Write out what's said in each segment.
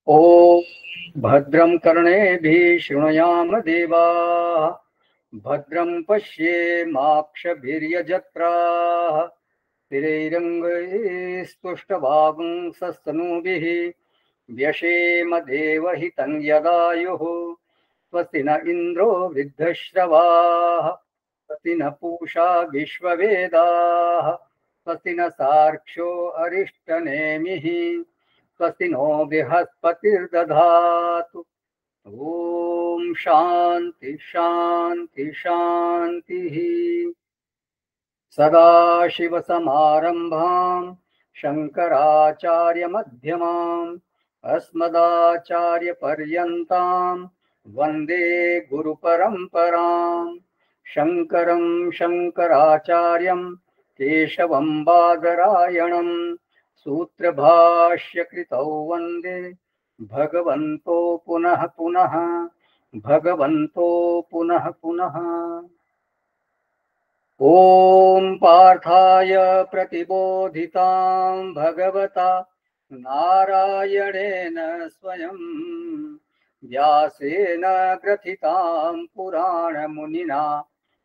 ॐ भद्रं कर्णेभिः शृणुयाम देवाः, भद्रं पश्येमाक्षभिर्यजत्राः, स्थिरैरङ्गैस्तुष्टवागुंसस्तनूभिः व्यशेम देवहितं यदायुः। स्वस्ति न इन्द्रो वृद्धश्रवाः, स्वस्ति न पूषा विश्ववेदाः, स्वस्ति न सार्क्ष्यो अरिष्टनेमिः, स्वस्ति नो बृहस्पतिर्दधातु। ओम शांति शांति शांति। सदाशिवसमारम्भां शङ्कराचार्यमध्यमाम् अस्मदाचार्यपर्यन्तां वन्दे गुरुपरम्पराम्। शङ्करं शङ्कराचार्यं केशवं बादरायणं सूत्रभाष्यकृतौ वन्दे भगवन्तो पुनः पुनः भगवन्तो पुनः पुनः। ॐ पार्थाय प्रतिबोधितां भगवता नारायणेन स्वयं व्यासेन ग्रथितां पुराणमुनिना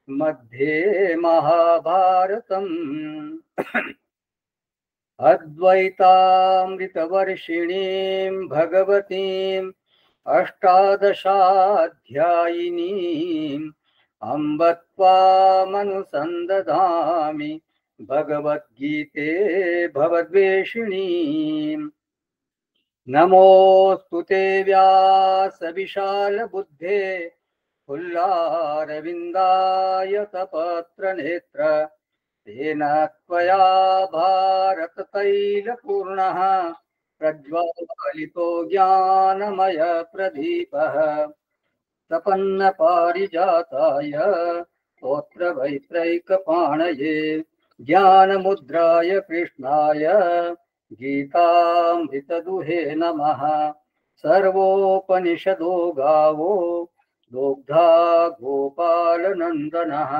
मध्ये महाभारतम् अद्वैतामृतवर्षिणीं भगवतीम् अष्टादशाध्यायिनीम् अम्ब त्वामनुसन्दधामि भगवद्गीते भवद्वेषिणीम्। नमोऽस्तु ते व्यासविशालबुद्धे फुल्लारविन्दायतपत्रनेत्र तेन त्वया भारततैलपूर्णः प्रज्वालितो ज्ञानमयप्रदीपः प्रपन्नपारिजाताय स्तोत्रवैत्रैकपाणये ज्ञानमुद्राय कृष्णाय गीतामृतदुहे नमः। सर्वोपनिषदो गावो दोग्धा गोपालनन्दनः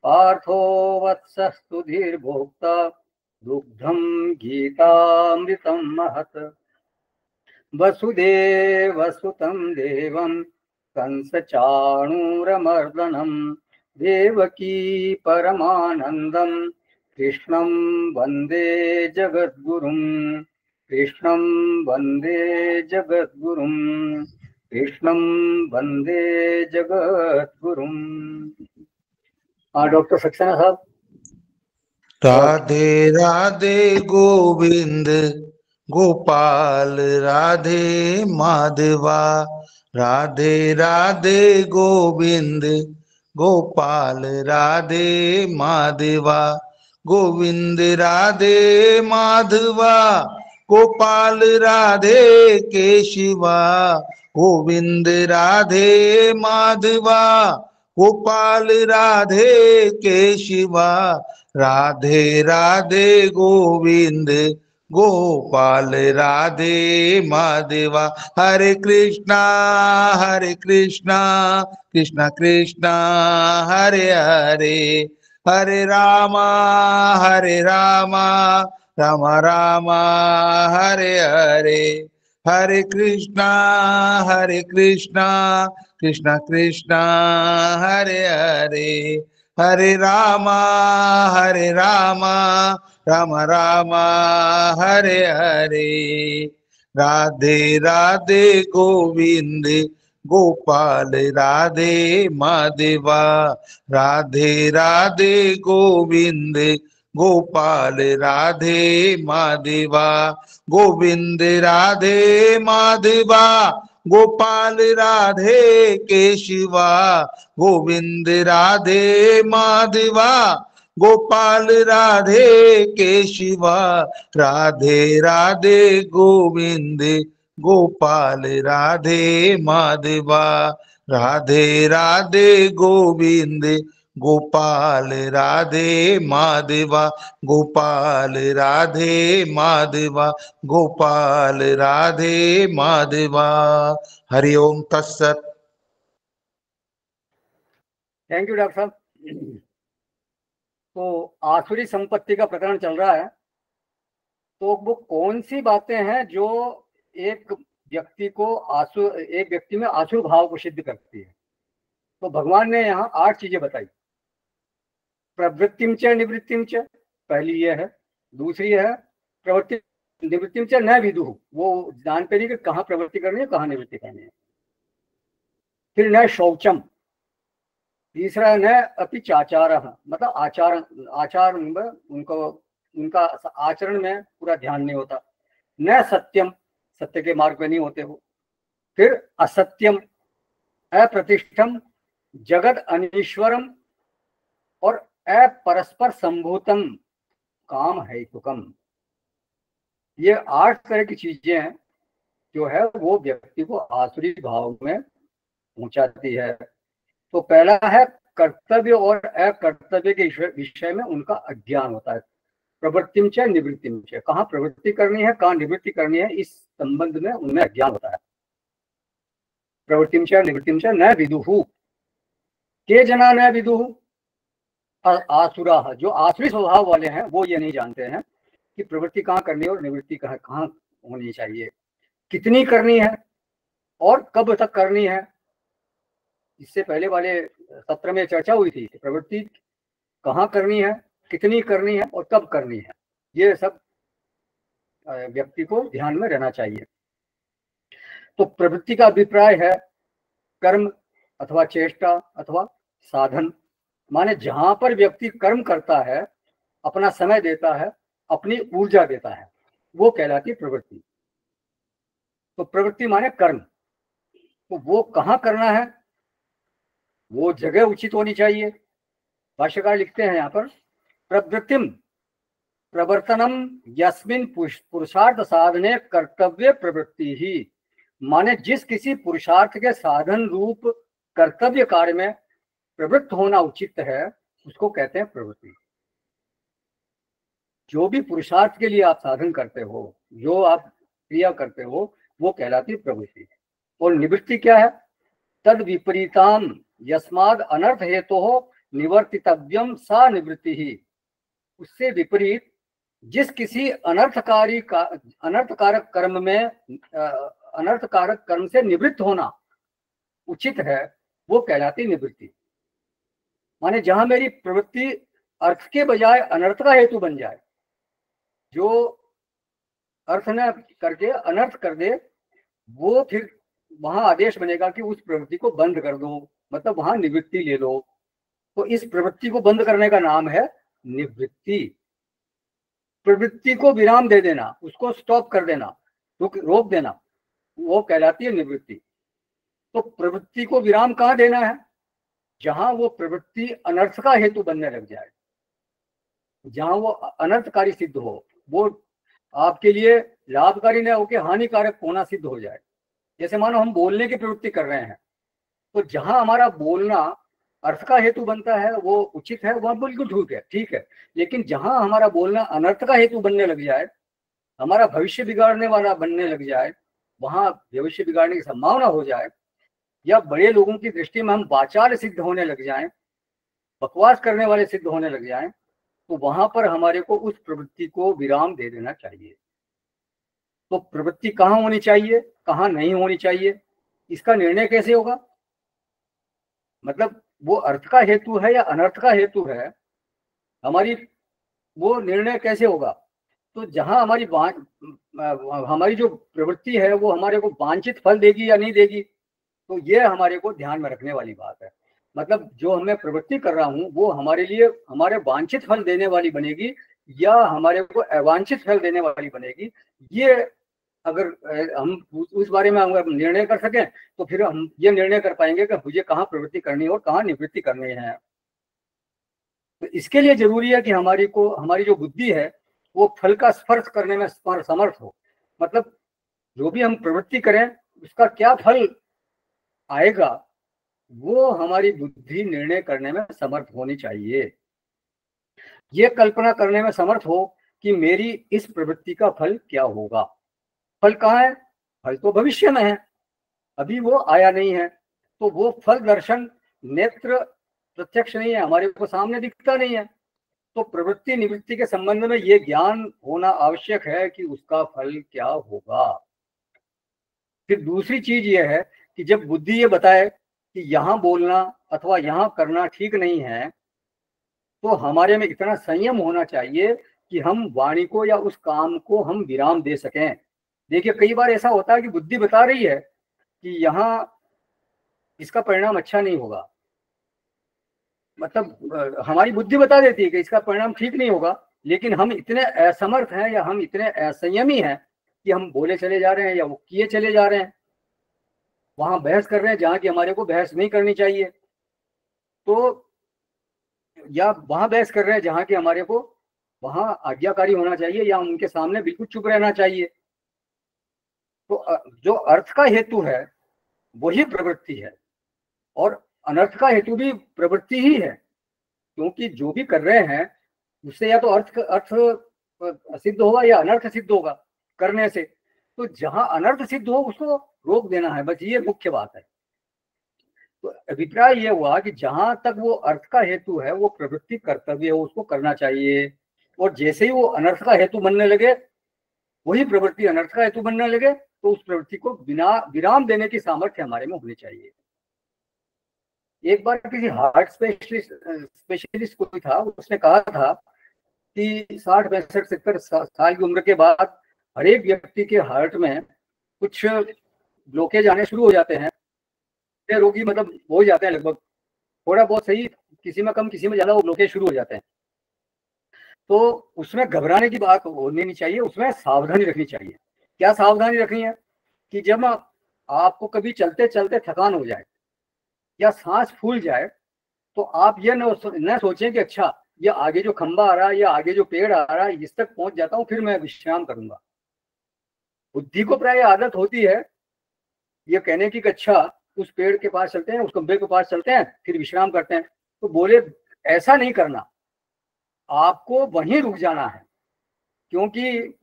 पार्थो वत्सस्तु धीर्भोक्ता दुग्धं गीतामृतं महत्। वसुदेवसुतं देवं कंसचाणूरमर्दनं देवकी परमानन्दं कृष्णं वन्दे जगद्गुरुं। कृष्णं वन्दे जगद्गुरुं। कृष्णं वन्दे जगद्गुरुं। डॉक्टर सक्सेना साहब। राधे राधे गोविंद गोपाल राधे माधवा, राधे राधे गोविंद गोपाल राधे माधवा, गोविंद राधे माधवा गोपाल राधे केशिवा, गोविंद राधे माधवा गोपाल राधे केशिवा, राधे राधे गोविंद गोपाल राधे माधवा। हरे कृष्णा कृष्णा कृष्णा हरे हरे, हरे रामा राम राम हरे हरे, हरे कृष्णा कृष्णा कृष्णा हरे हरे, हरे रामा राम राम हरे हरे। राधे राधे गोविंद गोपाल राधे माधवा, राधे राधे गोविंद गोपाल राधे माधवा, गोविंद राधे माधवा गोपाल राधे केशिवा, गोविंद राधे माधवा गोपाल राधे केशिवा, राधे राधे गोविंद गोपाल राधे माधवा, राधे राधे गोविंद गोपाल राधे माधवा, गोपाल राधे माधवा गोपाल राधे माधवा। हरि ओम तत्सत। थैंक यू डॉक्टर साहब। तो आसुरी संपत्ति का प्रकरण चल रहा है। तो वो कौन सी बातें हैं जो एक व्यक्ति को एक व्यक्ति में आसुर भाव को सिद्ध करती है। तो भगवान ने यहाँ 8 चीजें बताई। प्रवृत्तिम च निवृत्तिम च, पहली ये है। दूसरी है प्रवृत्ति निवृत्तिम च न विदुः, वो जानते नहीं कि कहाँ प्रवृत्ति करनी है कहाँ निवृत्ति करनी है। फिर न शौचम, तीसरा न अपि चाचारः, मतलब आचार उनका आचरण में पूरा ध्यान नहीं होता। न सत्यम, सत्य के मार्ग में नहीं होते हो। फिर असत्यम, अप्रतिष्ठम, जगत अनीश्वरम और अपरस्पर संभूतम, काम हेतुकम। ये 8 तरह की चीजें हैं जो है वो व्यक्ति को आसुरी भाव में पहुंचाती है। तो पहला है कर्तव्य और अकर्तव्य के विषय में उनका अज्ञान होता है। प्रवृत्तिम च निवृत्तिम च, कहाँ प्रवृत्ति करनी है कहाँ निवृत्ति करनी है, इस संबंध में उनमें अज्ञान होता है। प्रवृत्तिम च निवृत्तिम च न विदुः, के जना न विदुः, आसुरा, जो आसुरी स्वभाव वाले हैं वो ये नहीं जानते हैं कि प्रवृत्ति कहाँ करनी है और निवृत्ति कहाँ होनी चाहिए, कितनी करनी है और कब तक करनी है। इससे पहले वाले सत्र में चर्चा हुई थी कि प्रवृत्ति कहाँ करनी है, कितनी करनी है और कब करनी है। ये सब व्यक्ति को ध्यान में रहना चाहिए। तो प्रवृत्ति का अभिप्राय है कर्म अथवा चेष्टा अथवा साधन, माने जहां पर व्यक्ति कर्म करता है, अपना समय देता है, अपनी ऊर्जा देता है, वो कहलाती प्रवृत्ति। तो प्रवृत्ति माने कर्म, तो वो कहाँ करना है, वो जगह उचित होनी चाहिए। भाष्यकार लिखते हैं यहाँ पर, प्रवृत्तिम प्रवर्तनम यस्मिन पुरुषार्थ साधने कर्तव्य प्रवृत्ति ही, माने जिस किसी पुरुषार्थ के साधन रूप कर्तव्य कार्य में प्रवृत्त होना उचित है उसको कहते हैं प्रवृत्ति। जो भी पुरुषार्थ के लिए आप साधन करते हो, जो आप क्रिया करते हो, वो कहलाती प्रवृत्ति। और निवृत्ति क्या है, तद विपरीताम यस्माद अनर्थ हेतु हो निवर्तितव्यम सा निवृत्ति ही, उससे विपरीत जिस किसी अनर्थकारक कर्म में अनर्थकारक कर्म से निवृत्त होना उचित है वो कहलाती निवृत्ति। माने जहां मेरी प्रवृत्ति अर्थ के बजाय अनर्थ का हेतु बन जाए, जो अर्थ न करके अनर्थ कर दे, वो फिर वहां आदेश बनेगा कि उस प्रवृत्ति को बंद कर दो, मतलब वहां निवृत्ति ले लो। तो इस प्रवृत्ति को बंद करने का नाम है निवृत्ति। प्रवृत्ति को विराम दे देना, उसको स्टॉप कर देना, रोक देना, वो कहलाती है निवृत्ति। तो प्रवृत्ति को विराम कहाँ देना है, जहां वो प्रवृत्ति अनर्थ का हेतु बनने लग जाए, जहां वो अनर्थकारी सिद्ध हो, वो आपके लिए लाभकारी न होकर हानिकारक होना सिद्ध हो जाए। जैसे मानो हम बोलने की प्रवृत्ति कर रहे हैं, तो जहां हमारा बोलना अर्थ का हेतु बनता है वो उचित है, वह बिल्कुल ठीक है। लेकिन जहां हमारा बोलना अनर्थ का हेतु बनने लग जाए, हमारा भविष्य बिगाड़ने वाला बनने लग जाए, वहां भविष्य बिगाड़ने की संभावना हो जाए, या बड़े लोगों की दृष्टि में हम वाचाल सिद्ध होने लग जाएं, बकवास करने वाले सिद्ध होने लग जाएं, तो वहां पर हमारे को उस प्रवृत्ति को विराम दे देना चाहिए। तो प्रवृत्ति कहाँ होनी चाहिए कहाँ नहीं होनी चाहिए, इसका निर्णय कैसे होगा, मतलब वो अर्थ का हेतु है या अनर्थ का हेतु है, हमारी वो निर्णय कैसे होगा। तो जहां हमारी जो प्रवृत्ति है वो हमारे को वांछित फल देगी या नहीं देगी, तो ये हमारे को ध्यान में रखने वाली बात है। मतलब जो मैं प्रवृत्ति कर रहा हूँ वो हमारे लिए हमारे वांछित फल देने वाली बनेगी या हमारे को अवांछित फल देने वाली बनेगी, ये अगर हम उस बारे में अगर निर्णय कर सकें तो फिर हम ये निर्णय कर पाएंगे कि मुझे कहाँ प्रवृत्ति करनी है और कहाँ निवृत्ति करनी है। तो इसके लिए जरूरी है कि हमारी जो बुद्धि है वो फल का स्पर्श करने में समर्थ हो। मतलब जो भी हम प्रवृत्ति करें उसका क्या फल आएगा वो हमारी बुद्धि निर्णय करने में समर्थ होनी चाहिए। ये कल्पना करने में समर्थ हो कि मेरी इस प्रवृत्ति का फल क्या होगा। फल कहाँ है, फल तो भविष्य में है, अभी वो आया नहीं है। तो वो फल दर्शन नेत्र प्रत्यक्ष नहीं है, हमारे को सामने दिखता नहीं है। तो प्रवृत्ति निवृत्ति के संबंध में ये ज्ञान होना आवश्यक है कि उसका फल क्या होगा। फिर दूसरी चीज ये है कि जब बुद्धि ये बताए कि यहाँ बोलना अथवा यहाँ करना ठीक नहीं है, तो हमारे में इतना संयम होना चाहिए कि हम वाणी को या उस काम को हम विराम दे सकें। देखिए कई बार ऐसा होता है कि बुद्धि बता रही है कि यहाँ इसका परिणाम अच्छा नहीं होगा, मतलब हमारी बुद्धि बता देती है कि इसका परिणाम ठीक नहीं होगा, लेकिन हम इतने असमर्थ हैं या हम इतने असंयमी हैं कि हम बोले चले जा रहे हैं या वो किए चले जा रहे हैं, वहां बहस कर रहे हैं जहां की हमारे को बहस नहीं करनी चाहिए, तो या वहां बहस कर रहे हैं जहां की हमारे को वहां आज्ञाकारी होना चाहिए या उनके सामने बिल्कुल चुप रहना चाहिए। तो जो अर्थ का हेतु है वही प्रवृत्ति है, और अनर्थ का हेतु भी प्रवृत्ति ही है, क्योंकि जो भी कर रहे हैं उससे या तो अर्थ सिद्ध होगा या अनर्थ सिद्ध होगा करने से। तो जहां अनर्थ सिद्ध हो उसको रोक देना है, बस ये मुख्य बात है। तो अभिप्राय ये हुआ कि जहां तक वो अर्थ का हेतु है वो प्रवृत्ति कर्तव्य है, उसको करना चाहिए, और जैसे ही वो अनर्थ का हेतु बनने लगे, वही प्रवृत्ति अनर्थ का हेतु बनने लगे, तो उस प्रवृत्ति को बिना विराम देने की सामर्थ्य हमारे में होनी चाहिए। एक बार किसी हार्ट स्पेशलिस्ट कोई था, उसने कहा था कि 60 65 70 साल की उम्र के बाद हर एक व्यक्ति के हार्ट में कुछ ब्लॉकेज आने शुरू हो जाते हैं, रोगी मतलब हो जाते हैं, लगभग थोड़ा बहुत सही, किसी में कम किसी में ज्यादा वो ब्लॉकेज शुरू हो जाते हैं। तो उसमें घबराने की बात होनी नहीं चाहिए, उसमें सावधानी रखनी चाहिए। क्या सावधानी रखनी है कि जब आपको कभी चलते चलते थकान हो जाए या सांस फूल जाए, तो आप ये न सोचें कि अच्छा ये आगे जो खंबा आ रहा है या आगे जो पेड़ आ रहा है इस तक पहुंच जाता हूं फिर मैं विश्राम करूंगा। बुद्धि को प्राय आदत होती है ये कहने की कि अच्छा उस पेड़ के पास चलते हैं, उस खंबे के पास चलते हैं, फिर विश्राम करते हैं। तो बोले ऐसा नहीं करना, आपको वहीं रुक जाना है, क्योंकि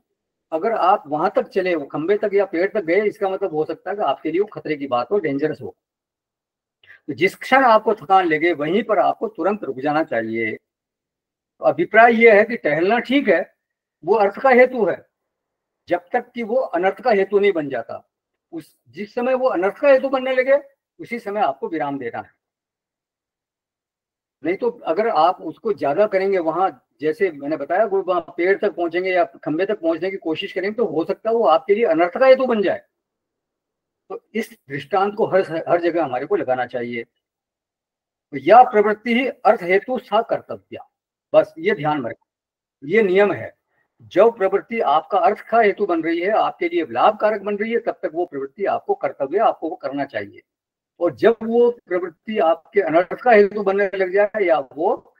अगर आप वहां तक चले, वो खंबे तक या पेड़ तक गए, इसका मतलब हो सकता है कि आपके लिए वो खतरे की बात हो, डेंजरस हो। तो जिस क्षण आपको थकान लगे वहीं पर आपको तुरंत रुक जाना चाहिए। तो अभिप्राय यह है कि टहलना ठीक है, वो अर्थ का हेतु है, जब तक कि वो अनर्थ का हेतु नहीं बन जाता। जिस समय वो अनर्थ का हेतु बनने लगे उसी समय आपको विराम देना है। नहीं तो अगर आप उसको ज्यादा करेंगे, वहां जैसे मैंने बताया वो वहां पेड़ तक पहुंचेंगे या खंबे तक पहुंचने की कोशिश करेंगे, तो हो सकता है वो आपके लिए अनर्थ का हेतु बन जाए। तो इस दृष्टांत को हर जगह हमारे को लगाना चाहिए। तो यह प्रवृत्ति ही अर्थ हेतु सा कर्तव्य, बस ये ध्यान में रखें, ये नियम है। जब प्रवृत्ति आपका अर्थ का हेतु बन रही है, आपके लिए लाभकारक बन रही है, तब तक वो प्रवृत्ति आपको कर्तव्य, आपको वो करना चाहिए। और जब वो प्रवृत्ति आपके अनर्थ का हेतु बनने लग जाए या वो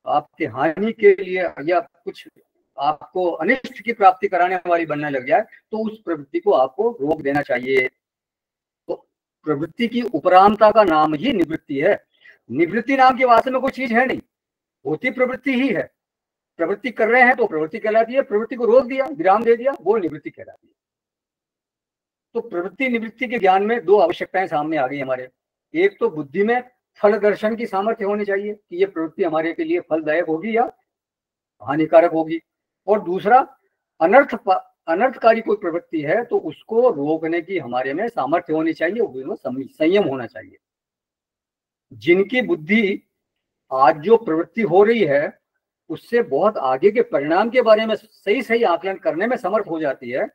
आपके हानि के लिए या कुछ आपको अनिष्ट की प्राप्ति कराने वाली बनने लग जाए, तो उस प्रवृत्ति को आपको रोक देना चाहिए। तो प्रवृत्ति की उपरामता का नाम ही निवृत्ति है। निवृत्ति नाम की वास्तव में कोई चीज है नहीं, होती प्रवृत्ति ही है। प्रवृत्ति कर रहे हैं तो प्रवृत्ति कहलाती है, प्रवृत्ति को रोक दिया, विराम दे दिया, वो निवृत्ति कहलाती है। तो प्रवृत्ति निवृत्ति के ज्ञान में दो आवश्यकताएं सामने आ गई हमारे। एक तो बुद्धि में फल दर्शन की सामर्थ्य होनी चाहिए कि ये प्रवृत्ति हमारे के लिए फलदायक होगी या हानिकारक होगी, और दूसरा अनर्थकारी कोई प्रवृत्ति है तो उसको रोकने की हमारे में सामर्थ्य होनी चाहिए, उसमें संयम होना चाहिए। जिनकी बुद्धि आज जो प्रवृत्ति हो रही है उससे बहुत आगे के परिणाम के बारे में सही सही आकलन करने में समर्थ हो जाती है,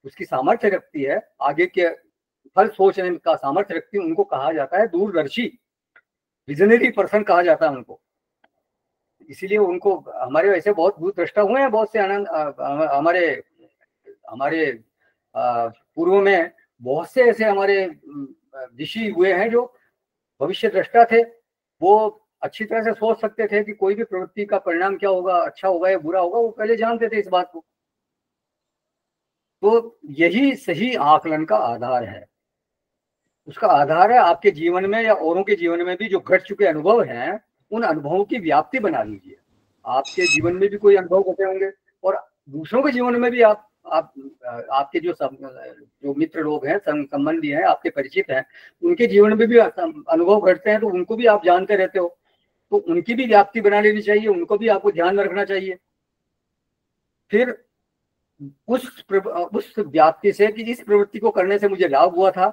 उसकी सामर्थ्य रखती है, आगे के फल सोचने का सामर्थ्य रखती है, उनको कहा जाता है दूरदर्शी, विजनरी पर्सन कहा जाता है उनको। इसीलिए उनको, हमारे वैसे बहुत दूरदृष्टा हुए हैं बहुत से आनंद, हमारे हमारे पूर्व में बहुत से ऐसे हमारे ऋषि हुए हैं जो भविष्य दृष्टा थे। वो अच्छी तरह से सोच सकते थे कि कोई भी प्रवृत्ति का परिणाम क्या होगा, अच्छा होगा या बुरा होगा, वो पहले जानते थे इस बात को। तो यही सही आकलन का आधार है। उसका आधार है आपके जीवन में या औरों के जीवन में भी जो घट चुके अनुभव हैं, उन अनुभवों की व्याप्ति बना लीजिए। आपके जीवन में भी कोई अनुभव घटे होंगे और दूसरों के जीवन में भी आपके जो मित्र लोग हैं, संबंधी हैं, आपके परिचित हैं, उनके जीवन में भी अनुभव घटते हैं, तो उनको भी आप जानते रहते हो, तो उनकी भी व्याप्ति बना लेनी चाहिए, उनको भी आपको ध्यान में रखना चाहिए। फिर उस व्याप्ति से कि इस प्रवृत्ति को करने से मुझे लाभ हुआ था,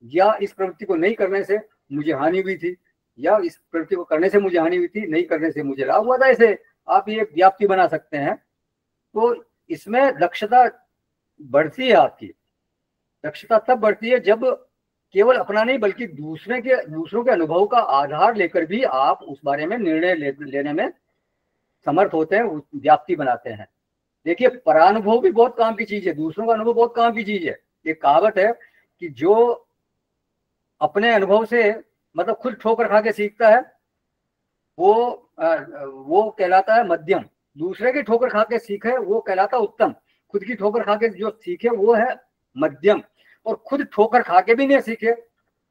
या इस प्रवृत्ति को नहीं करने से मुझे हानि हुई थी, या इस प्रवृत्ति को करने से मुझे हानि हुई थी, नहीं करने से मुझे लाभ हुआ था। ऐसे आप ये व्याप्ति बना सकते हैं। तो इसमें दक्षता बढ़ती है। आपकी दक्षता तब बढ़ती है जब केवल अपना नहीं बल्कि दूसरों के अनुभव का आधार लेकर भी आप उस बारे में निर्णय लेने में समर्थ होते हैं, व्याप्ति बनाते हैं। देखिए, परानुभव भी बहुत काम की चीज है, दूसरों का अनुभव बहुत काम की चीज है। एक कहावत है कि जो अपने अनुभव से मतलब खुद ठोकर खा के सीखता है वो कहलाता है मध्यम, दूसरे की ठोकर खा के सीखे वो कहलाता है उत्तम, खुद की ठोकर खा के जो सीखे वो है मध्यम, और खुद ठोकर खा के भी नहीं सीखे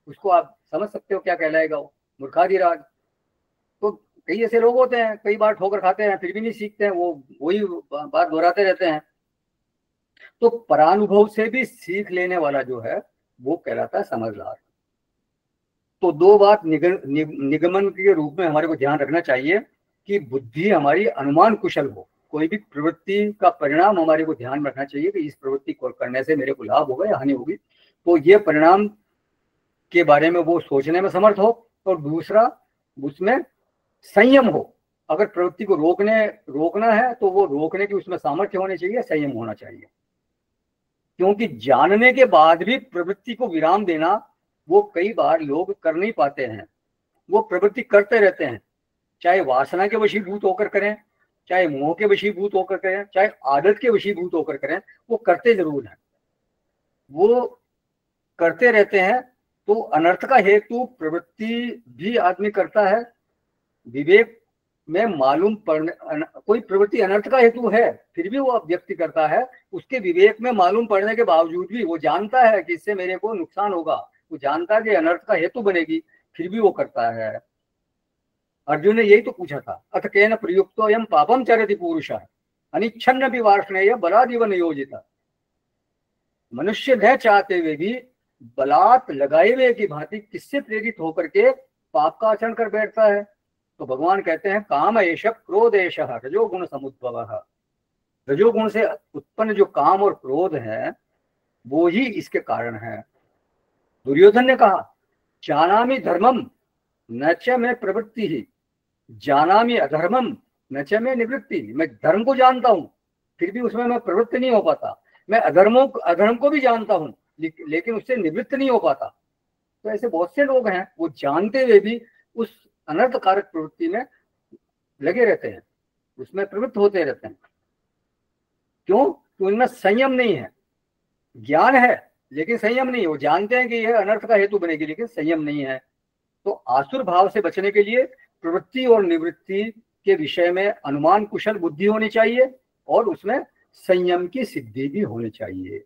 उसको आप समझ सकते हो क्या कहलाएगा, वो मूर्खाधिराज। तो कई ऐसे लोग होते हैं, कई बार ठोकर खाते हैं फिर भी नहीं सीखते हैं, वो वही बात दोहराते रहते हैं। तो परानुभव से भी सीख लेने वाला जो है वो कहलाता है समझदार। तो दो बात निगमन के रूप में हमारे को ध्यान रखना चाहिए कि बुद्धि हमारी अनुमान कुशल हो। कोई भी प्रवृत्ति का परिणाम हमारे को ध्यान रखना चाहिए कि इस प्रवृत्ति को करने से मेरे को लाभ होगा या हानि होगी, तो ये परिणाम के बारे में वो सोचने में समर्थ हो। और दूसरा, उसमें संयम हो। अगर प्रवृत्ति को रोकना है तो वो रोकने की उसमें सामर्थ्य होनी चाहिए, संयम होना चाहिए। क्योंकि जानने के बाद भी प्रवृत्ति को विराम देना वो कई बार लोग कर नहीं पाते हैं। वो प्रवृत्ति करते रहते हैं, चाहे वासना के वशीभूत होकर करें, चाहे मोह के वशीभूत होकर करें, चाहे आदत के वशीभूत होकर करें, वो करते जरूर हैं, वो करते रहते हैं। तो अनर्थ का हेतु प्रवृत्ति भी आदमी करता है, विवेक में मालूम पड़ने, कोई प्रवृत्ति अनर्थ का हेतु है फिर भी वो व्यक्ति करता है, उसके विवेक में मालूम पड़ने के बावजूद भी वो जानता है कि इससे मेरे को नुकसान होगा, वो जानता है कि अनर्थ का हेतु बनेगी, फिर भी वो करता है। अर्जुन ने यही तो पूछा था, अथ केन प्रयुक्तो यम पापम चरति पुरुषः अनिच्छन्न भी वार्ष्णेय बलादिव नियोजिता। मनुष्य न चाहते हुए भी बलात् लगाए हुए की भांति किससे प्रेरित होकर के पाप का आचरण कर बैठता है। तो भगवान कहते हैं, काम एष क्रोध एष रजोगुण समुद्भवः। रजोगुण से उत्पन्न जो काम और क्रोध है वो ही इसके कारण है। दुर्योधन ने कहा, जानामि धर्मम न च में प्रवृत्ति ही, जानामि अधर्मम न च में निवृत्ति। मैं धर्म को जानता हूं फिर भी उसमें मैं प्रवृत्त नहीं हो पाता, मैं अधर्म को भी जानता हूं लेकिन उससे निवृत्त नहीं हो पाता। तो ऐसे बहुत से लोग हैं, वो जानते हुए भी उस अनर्थकारक प्रवृत्ति में लगे रहते हैं, उसमें प्रवृत्त होते रहते हैं। क्यों? तो इनमें संयम नहीं है। ज्ञान है लेकिन संयम नहीं है। वो जानते हैं कि यह अनर्थ का हेतु बनेगी लेकिन संयम नहीं है। तो आसुर भाव से बचने के लिए प्रवृत्ति और निवृत्ति के विषय में अनुमान कुशल बुद्धि होनी चाहिए और उसमें संयम की सिद्धि भी होनी चाहिए।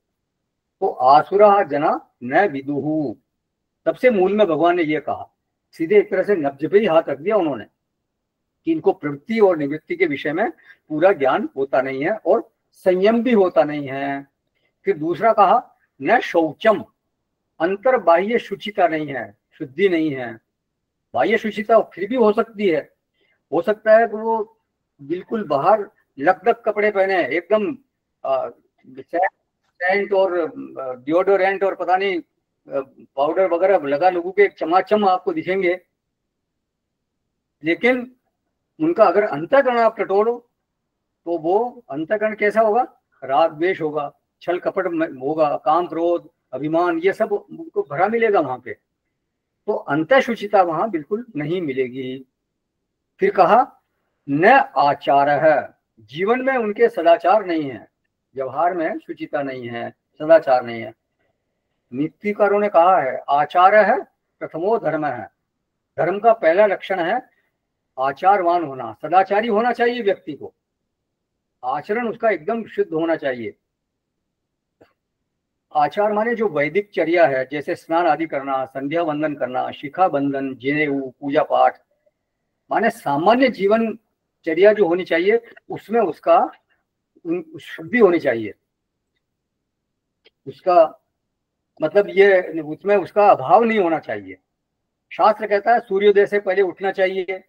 तो आसुरा जना न विदुहु, सबसे मूल में भगवान ने यह कहा, सीधे एक तरह से नब्ज पे ही हाथ रख दिया उन्होंने कि इनको प्रवृत्ति और निवृत्ति के विषय में पूरा ज्ञान होता नहीं है और संयम भी होता नहीं है। फिर दूसरा कहा, न शौचम, अंतर बाह्य शुचिता नहीं है, शुद्धि नहीं है। बाह्य शुचिता फिर भी हो सकती है, हो सकता है कि वो बिल्कुल बाहर लकदक कपड़े पहने, एकदम सेंट और डिओडोरेंट और पता नहीं पाउडर वगैरह लगा लोगों के चमाचम आपको दिखेंगे, लेकिन उनका अगर अंतःकरण आप टटोलो तो वो अंतःकरण कैसा होगा? राग द्वेष होगा, छल कपट होगा, काम क्रोध अभिमान, ये सब उनको भरा मिलेगा वहां पे। तो अंतः शुचिता वहां बिल्कुल नहीं मिलेगी। फिर कहा, न आचार है, जीवन में उनके सदाचार नहीं है, व्यवहार में शुचिता नहीं है, सदाचार नहीं है। नीतिकारों ने कहा है, आचार है प्रथमो धर्म है, धर्म का पहला लक्षण है आचारवान होना, सदाचारी होना चाहिए व्यक्ति को, आचरण उसका एकदम शुद्ध होना चाहिए। आचार माने जो वैदिक चर्या है, जैसे स्नान आदि करना, संध्या वंदन करना, शिखा बंधन, जनेऊ, पूजा पाठ, माने सामान्य जीवन चर्या जो होनी चाहिए उसमें उसका शुद्धि होनी चाहिए। उसका मतलब ये, उसमें उसका अभाव नहीं होना चाहिए। शास्त्र कहता है सूर्योदय से पहले उठना चाहिए,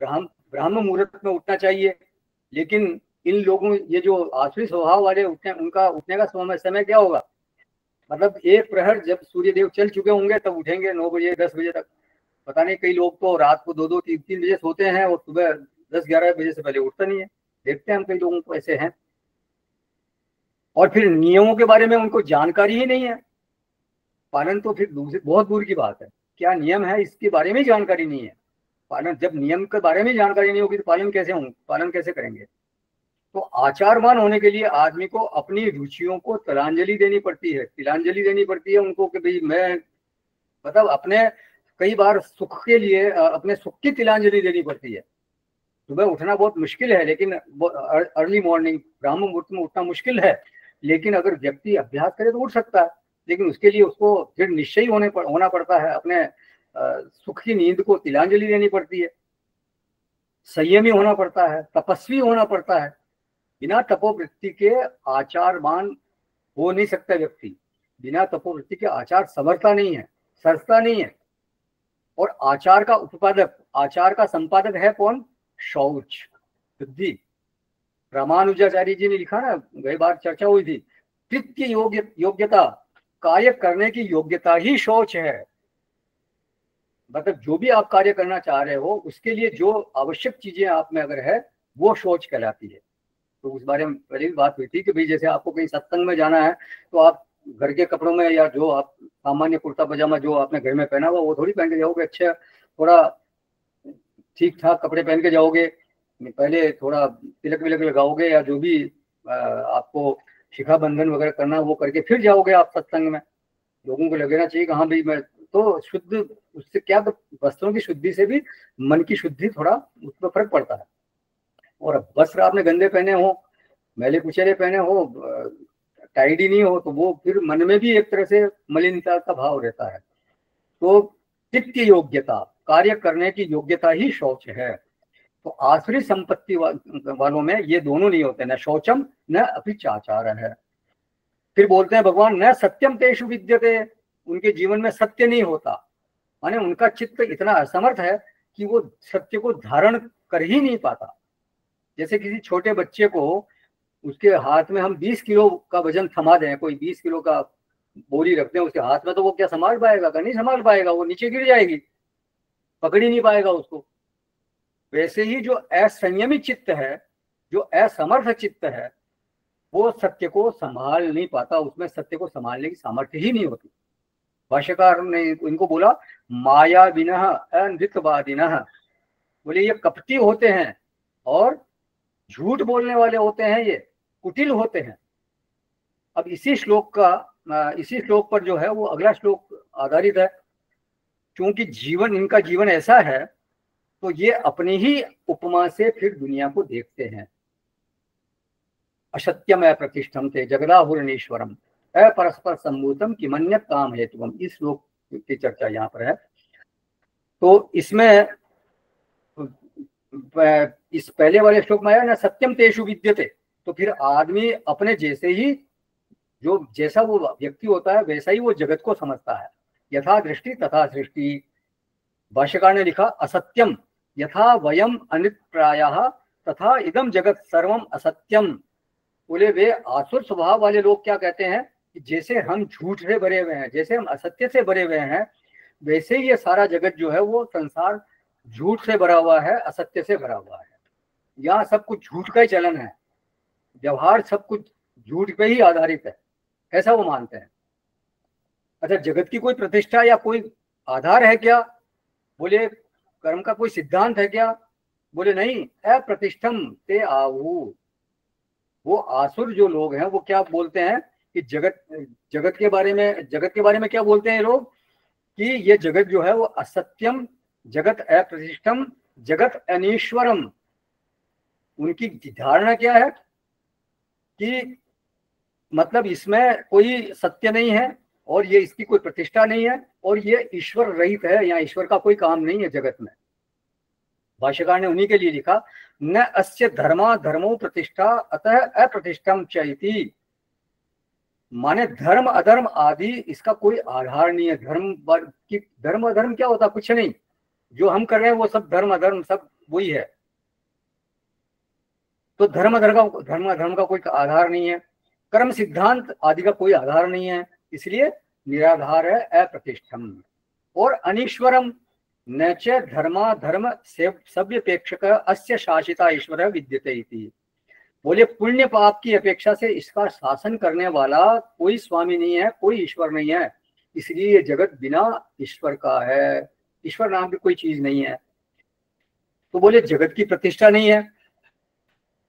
ब्राह्म मुहूर्त में उठना चाहिए, लेकिन इन लोगों, ये जो आसुरी स्वभाव वाले उठने, उनका उठने का समय क्या होगा? मतलब एक प्रहर जब सूर्यदेव चल चुके होंगे तब उठेंगे, 9 बजे 10 बजे तक। पता नहीं, कई लोग तो रात को 2-2 3-3 बजे सोते हैं और सुबह 10-11 बजे से पहले उठता नहीं है। देखते हैं हम, कई लोगों को ऐसे हैं। और फिर नियमों के बारे में उनको जानकारी ही नहीं है। पालन तो फिर बहुत दूर की बात है, क्या नियम है इसके बारे में जानकारी नहीं है। पालन, जब नियम के बारे में जानकारी नहीं होगी तो पालन कैसे करेंगे? तो आचारवान होने के लिए आदमी को अपनी रुचियों को तिलांजलि देनी पड़ती है उनको, कि भाई मैं, मतलब अपने, कई बार सुख के लिए अपने सुख की तिलांजलि देनी पड़ती है। सुबह उठना बहुत मुश्किल है, लेकिन अर्ली मॉर्निंग ब्राह्म मुहूर्त में उठना मुश्किल है, लेकिन अगर व्यक्ति अभ्यास करे तो उठ सकता है। लेकिन उसके लिए उसको फिर निश्चयी होना पड़ता है, अपने सुख की नींद को तिलांजलि देनी पड़ती है। संयमी होना पड़ता है, तपस्वी होना पड़ता है। बिना तपोवृत्ति के आचारवान हो नहीं सकता व्यक्ति। बिना तपोवृत्ति के आचार संवरता नहीं है, सरसता नहीं है। और आचार का उत्पादक, आचार का संपादक है कौन? शौच, शुद्धि। रामानुजाचार्य जी ने लिखा ना, गई बार चर्चा हुई थी, कृत्य योग्यता, कार्य करने की योग्यता ही शौच है। मतलब जो भी आप कार्य करना चाह रहे हो उसके लिए जो आवश्यक चीजें आप में अगर है वो शौच कहलाती है। तो उस बारे में पहले भी बात हुई थी कि भाई जैसे आपको कहीं सत्संग में जाना है तो आप घर के कपड़ों में, या जो आप सामान्य कुर्ता पजामा जो आपने घर में पहना हुआ वो थोड़ी पहन के जाओगे। अच्छा, थोड़ा ठीक ठाक कपड़े पहन के जाओगे, पहले थोड़ा तिलक विलक लगाओगे, या जो भी आपको शिखा बंधन वगैरह करना वो करके फिर जाओगे आप सत्संग में। लोगों को लगना चाहिए कि हाँ भाई मैं तो शुद्ध, उससे क्या, तो वस्त्रों की शुद्धि से भी मन की शुद्धि, थोड़ा उसमें फर्क पड़ता है। और वस्त्र आपने गंदे पहने हो, मैले कुचेले पहने हो, टाइडी नहीं हो, तो वो फिर मन में भी एक तरह से मलिनता का भाव रहता है। तो चित्त योग्यता, कार्य करने की योग्यता ही शौच है। तो आसुरी संपत्ति वालों में ये दोनों नहीं होते, न शौचम न अपिचाचार है। फिर बोलते हैं भगवान, न सत्यम तेषु विद्यते, उनके जीवन में सत्य नहीं होता। माने उनका चित्त इतना असमर्थ है कि वो सत्य को धारण कर ही नहीं पाता। जैसे किसी छोटे बच्चे को उसके हाथ में हम 20 किलो का वजन थमा दें, कोई 20 किलो का बोरी रख दें उसके हाथ में, तो वो क्या संभाल पाएगा? नहीं संभाल पाएगा, वो नीचे गिर जाएगी, पकड़ ही नहीं पाएगा उसको। वैसे ही जो असंयमित चित्त है, जो असमर्थ चित्त है, वो सत्य को संभाल नहीं पाता, उसमें सत्य को संभालने की सामर्थ्य ही नहीं होती। भाष्यकार ने इनको बोला मायाविनः अनृतवादिनः, बोले ये कपटी होते हैं और झूठ बोलने वाले होते हैं, ये कुटिल होते हैं। अब इसी श्लोक पर जो है वो अगला श्लोक आधारित है। क्योंकि इनका जीवन ऐसा है, तो ये अपनी ही उपमा से फिर दुनिया को देखते हैं। असत्यम प्रतिष्ठम थे जगदाहुरणीश्वरम अपरस्पर सम्भूतम किमन्यत् काम हेतुम। इस श्लोक की चर्चा यहाँ पर है। तो इसमें इस पहले वाले श्लोक में आया ना, सत्यम तेषु विद्यते, तो फिर आदमी अपने जैसे ही, जो जैसा वो व्यक्ति होता है वैसा ही वो जगत को समझता है। यथा दृष्टि तथा सृष्टि। भाष्यकार ने लिखा असत्यम यथा वयम अनिप्रायः तथा इदम जगत सर्वम असत्यम। बोले वे आसुर स्वभाव वाले लोग क्या कहते हैं कि जैसे हम झूठ से भरे हुए हैं, जैसे हम असत्य से भरे हुए हैं, वैसे ही ये सारा जगत जो है वो संसार झूठ से भरा हुआ है, असत्य से भरा हुआ है। यहाँ सब कुछ झूठ का ही चलन है, व्यवहार सब कुछ झूठ पे ही आधारित है, ऐसा वो मानते हैं। अच्छा, जगत की कोई प्रतिष्ठा या कोई आधार है क्या? बोले कर्म का कोई सिद्धांत है क्या? बोले नहीं, अप्रतिष्ठम ते आहु। वो आसुर जो लोग हैं वो क्या बोलते हैं कि जगत के बारे में क्या बोलते हैं लोग कि ये जगत जो है वो असत्यम, जगत अप्रतिष्ठम, जगत अनीश्वरम। उनकी धारणा क्या है कि मतलब इसमें कोई सत्य नहीं है और ये इसकी कोई प्रतिष्ठा नहीं है और ये ईश्वर रहित है, यहाँ ईश्वर का कोई काम नहीं है जगत में। भाष्यकार ने उन्हीं के लिए लिखा न अस्य धर्मो प्रतिष्ठा अतः अप्रतिष्ठम चैति। माने धर्म अधर्म आदि इसका कोई आधार नहीं है। धर्म अधर्म क्या होता? कुछ नहीं। जो हम कर रहे हैं वो सब धर्म अधर्म सब वही है। तो धर्म का कोई आधार नहीं है, कर्म सिद्धांत आदि का कोई आधार नहीं है, इसलिए निराधार है, अप्रतिष्ठम। और अनीश्वरम न च धर्मा धर्म सव्यपेक्षक अस्य शासिता ईश्वर विद्यते इति। बोले पुण्य पाप की अपेक्षा से इसका शासन करने वाला कोई स्वामी नहीं है, कोई ईश्वर नहीं है, इसलिए ये जगत बिना ईश्वर का है, ईश्वर नाम की कोई चीज नहीं है। तो बोले जगत की प्रतिष्ठा नहीं है,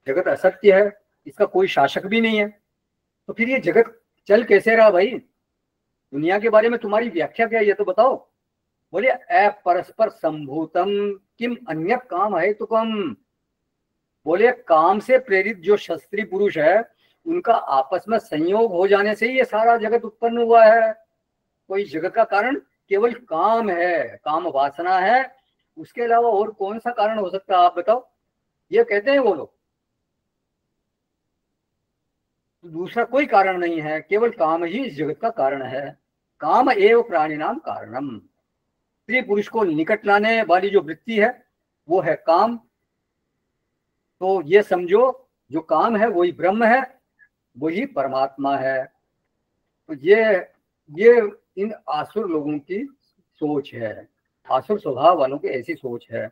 जगत असत्य है, इसका कोई शासक भी नहीं है, तो फिर ये जगत चल कैसे रहा भाई? दुनिया के बारे में तुम्हारी व्याख्या क्या है ये तो बताओ। बोले अपरस्पर संभूतम किम अन्य काम है तो कम। बोले काम से प्रेरित जो शस्त्री पुरुष है उनका आपस में संयोग हो जाने से ही ये सारा जगत उत्पन्न हुआ है। कोई जगत का कारण केवल काम है, काम वासना है, उसके अलावा और कौन सा कारण हो सकता है आप बताओ? ये कहते हैं वो लोग, दूसरा कोई कारण नहीं है, केवल काम ही इस जगत का कारण है। काम एव प्राणिनाम कारणम। स्त्री पुरुष को निकट लाने वाली जो वृत्ति है वो है काम। तो ये समझो जो काम है वही ब्रह्म है, वही परमात्मा है। तो ये इन आसुर लोगों की सोच है, आसुर स्वभाव वालों की ऐसी सोच है।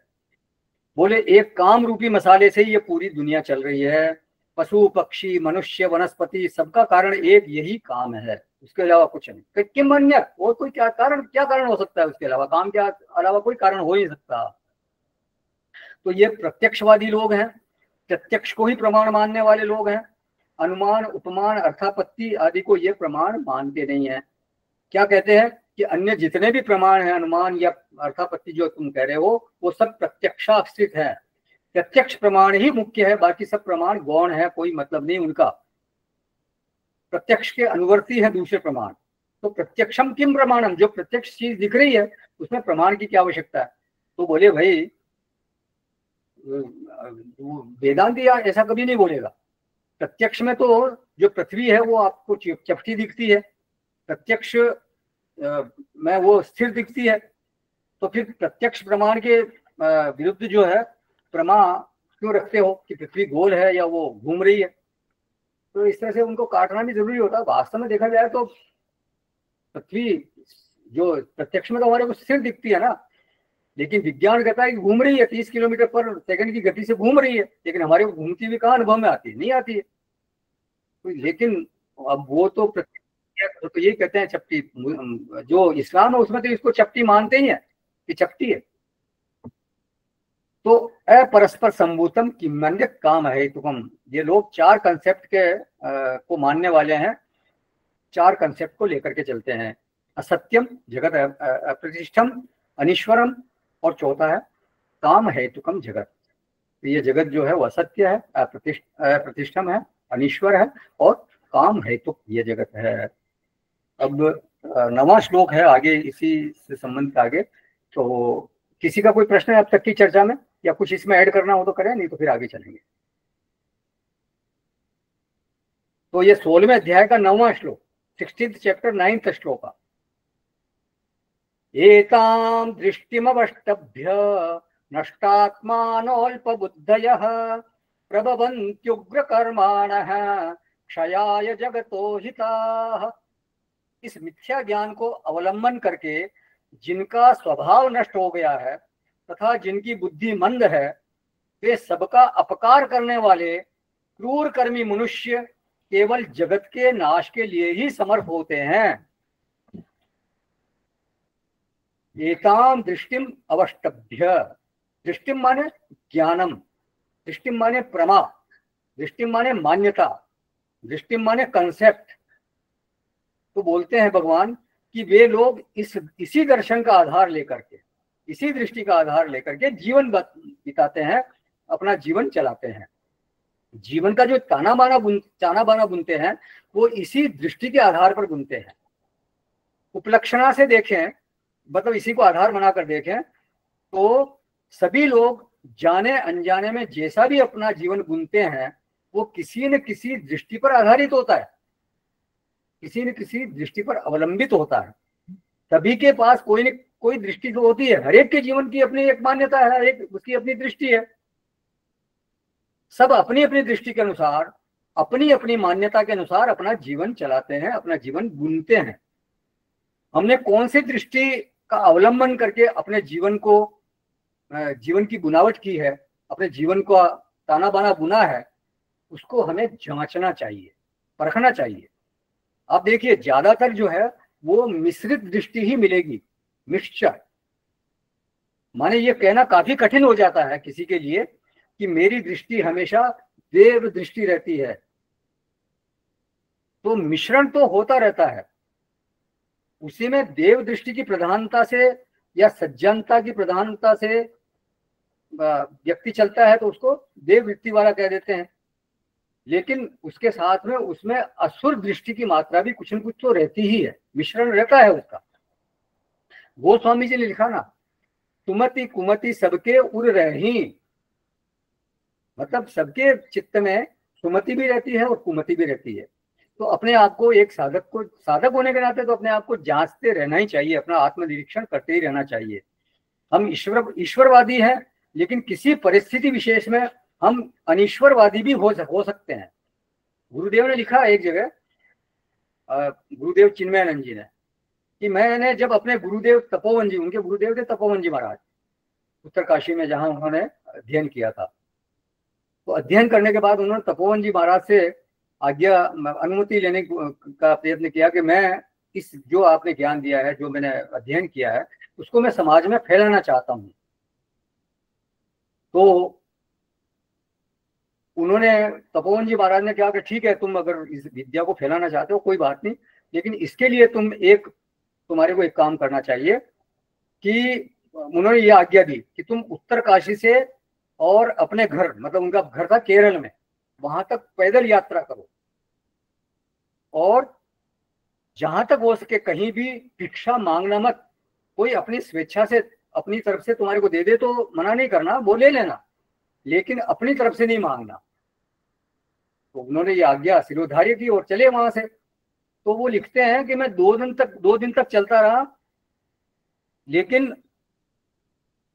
बोले एक काम रूपी मसाले से ही ये पूरी दुनिया चल रही है। पशु पक्षी मनुष्य वनस्पति सबका कारण एक यही काम है, उसके अलावा कुछ नहीं। किम अन्य, और कोई क्या कारण हो सकता है उसके अलावा? काम के अलावा कोई कारण हो ही नहीं सकता। तो ये प्रत्यक्षवादी लोग हैं, प्रत्यक्ष को ही प्रमाण मानने वाले लोग हैं। अनुमान उपमान अर्थापत्ति आदि को ये प्रमाण मानते नहीं है। क्या कहते हैं कि अन्य जितने भी प्रमाण हैं, अनुमान या अर्थापत्ति जो तुम कह रहे हो, वो सब प्रत्यक्षाश्रित है। प्रत्यक्ष प्रमाण ही मुख्य है, बाकी सब प्रमाण गौण है, कोई मतलब नहीं उनका। प्रत्यक्ष के अनुवर्ती है दूसरे प्रमाण। तो प्रत्यक्षम किम प्रमाणम, जो प्रत्यक्ष चीज दिख रही है उसमें प्रमाण की क्या आवश्यकता है? तो बोले भाई वेदांती ऐसा कभी नहीं बोलेगा। प्रत्यक्ष में तो जो पृथ्वी है वो आपको चपटी दिखती है, प्रत्यक्ष में वो स्थिर दिखती है। तो फिर प्रत्यक्ष प्रमाण के विरुद्ध जो है प्रमा क्यों रखते हो कि पृथ्वी गोल है या वो घूम रही है? तो इस तरह से उनको काटना भी जरूरी होता है। वास्तव में देखा जाए तो पृथ्वी जो प्रत्यक्ष में तो हमारे को स्थिर दिखती है ना, लेकिन विज्ञान कहता है कि घूम रही है, 30 किलोमीटर पर सेकंड की गति से घूम रही है, लेकिन हमारे को घूमती हुई कहाँ अनुभव में आती है? नहीं आती है। तो लेकिन अब वो तो ये कहते हैं चपटी। जो इस्लाम है उसमें तो इसको चपटी मानते ही है कि चपटी है। तो अपरस्पर संभूतम किम्मन्य काम है तुम। ये लोग चार कंसेप्ट के को मानने वाले हैं, चार कंसेप्ट को लेकर के चलते हैं। असत्यम जगत अप्रतिष्ठम अनीश्वरम, और चौथा है काम है तुकम जगत। तो ये जगत जो है वो असत्य है, अप्रतिष्ठम है, अनीश्वर है, और काम है तो ये जगत है। अब 9वां श्लोक है आगे, इसी से संबंधित आगे। तो किसी का कोई प्रश्न है अब तक की चर्चा में, या कुछ इसमें ऐड करना हो तो करें, नहीं तो फिर आगे चलेंगे। तो ये 16वें अध्याय का 9वां श्लोक, 16th चैप्टर 9th श्लोक। एतां दृष्टिमवष्टभ्य नष्टात्मानोऽल्पबुद्धयः प्रभवन्त्युग्रकर्माणः क्षयाय जगतो हिताः। इस मिथ्या ज्ञान को अवलंबन करके जिनका स्वभाव नष्ट हो गया है तथा जिनकी बुद्धि मंद है, वे सबका अपकार करने वाले क्रूर कर्मी मनुष्य केवल जगत के नाश के लिए ही समर्थ होते हैं। एताम दृष्टिम अवष्टभ्य, दृष्टिम माने ज्ञानम, दृष्टिम माने प्रमा, दृष्टिम माने मान्यता, दृष्टिम माने कंसेप्ट। तो बोलते हैं भगवान कि वे लोग इसी दर्शन का आधार लेकर के, इसी दृष्टि का आधार लेकर के जीवन बिताते हैं, अपना जीवन चलाते हैं। जीवन का जो ताना बाना बुनते हैं वो इसी दृष्टि के आधार पर बुनते हैं। उपलक्षणा से देखें, मतलब इसी को आधार बनाकर देखें, तो सभी लोग जाने अनजाने में जैसा भी अपना जीवन बुनते हैं वो किसी न किसी दृष्टि पर आधारित होता है, किसी न किसी दृष्टि पर अवलंबित होता है। सभी के पास कोई न कोई दृष्टि तो होती है, हर एक के जीवन की अपनी एक मान्यता है, एक उसकी अपनी दृष्टि है। सब अपनी अपनी दृष्टि के अनुसार, अपनी अपनी मान्यता के अनुसार अपना जीवन चलाते हैं, अपना जीवन बुनते हैं। हमने कौन सी दृष्टि का अवलंबन करके अपने जीवन को, जीवन की बुनावट की है, अपने जीवन को ताना बाना बुना है, उसको हमें जांचना चाहिए, परखना चाहिए। आप देखिए ज्यादातर जो है वो मिश्रित दृष्टि ही मिलेगी, मिक्सचर। माने ये कहना काफी कठिन हो जाता है किसी के लिए कि मेरी दृष्टि हमेशा देव दृष्टि रहती है। तो मिश्रण तो होता रहता है, उसी में देव दृष्टि की प्रधानता से या सज्जनता की प्रधानता से व्यक्ति चलता है तो उसको देव वृत्ति वाला कह देते हैं। लेकिन उसके साथ में उसमें असुर दृष्टि की मात्रा भी कुछ न कुछ तो रहती ही है, मिश्रण रहता है उसका। गोस्वामी जी ने लिखा ना, सुमति कुमति सबके उर रही, मतलब सबके चित्त में सुमति भी रहती है और कुमति भी रहती है। तो अपने आप को, एक साधक होने के नाते तो अपने आप को जांचते रहना ही चाहिए, अपना आत्मनिरीक्षण करते ही रहना चाहिए। हम ईश्वरवादी हैं, लेकिन किसी परिस्थिति विशेष में हम अनीश्वरवादी भी हो सकते हैं। गुरुदेव ने लिखा एक जगह, गुरुदेव चिन्मयानंद जी ने, कि मैंने जब अपने गुरुदेव तपोवन जी, उनके गुरुदेव थे तपोवन जी महाराज उत्तरकाशी में, जहां उन्होंने अध्ययन किया था, तो अध्ययन करने के बाद उन्होंने तपोवन जी महाराज से आज्ञा, अनुमति लेने का प्रयत्न किया कि मैं इस जो आपने ज्ञान दिया है, जो मैंने अध्ययन किया है, उसको मैं समाज में फैलाना चाहता हूँ। तो उन्होंने, तपोवन जी महाराज ने कहा कि ठीक है, तुम अगर इस विद्या को फैलाना चाहते हो कोई बात नहीं, लेकिन इसके लिए तुम्हारे को एक काम करना चाहिए कि उन्होंने ये आज्ञा दी कि तुम उत्तरकाशी से और अपने घर, मतलब उनका घर था केरल में, वहां तक पैदल यात्रा करो और जहां तक हो सके कहीं भी भिक्षा मांगना मत। कोई अपनी स्वेच्छा से अपनी तरफ से तुम्हारे को दे दे तो मना नहीं करना, वो ले लेना, लेकिन अपनी तरफ से नहीं मांगना। तो उन्होंने ये आज्ञा शिरोधार्य की और चले वहां से। तो वो लिखते हैं कि मैं 2 दिन तक चलता रहा, लेकिन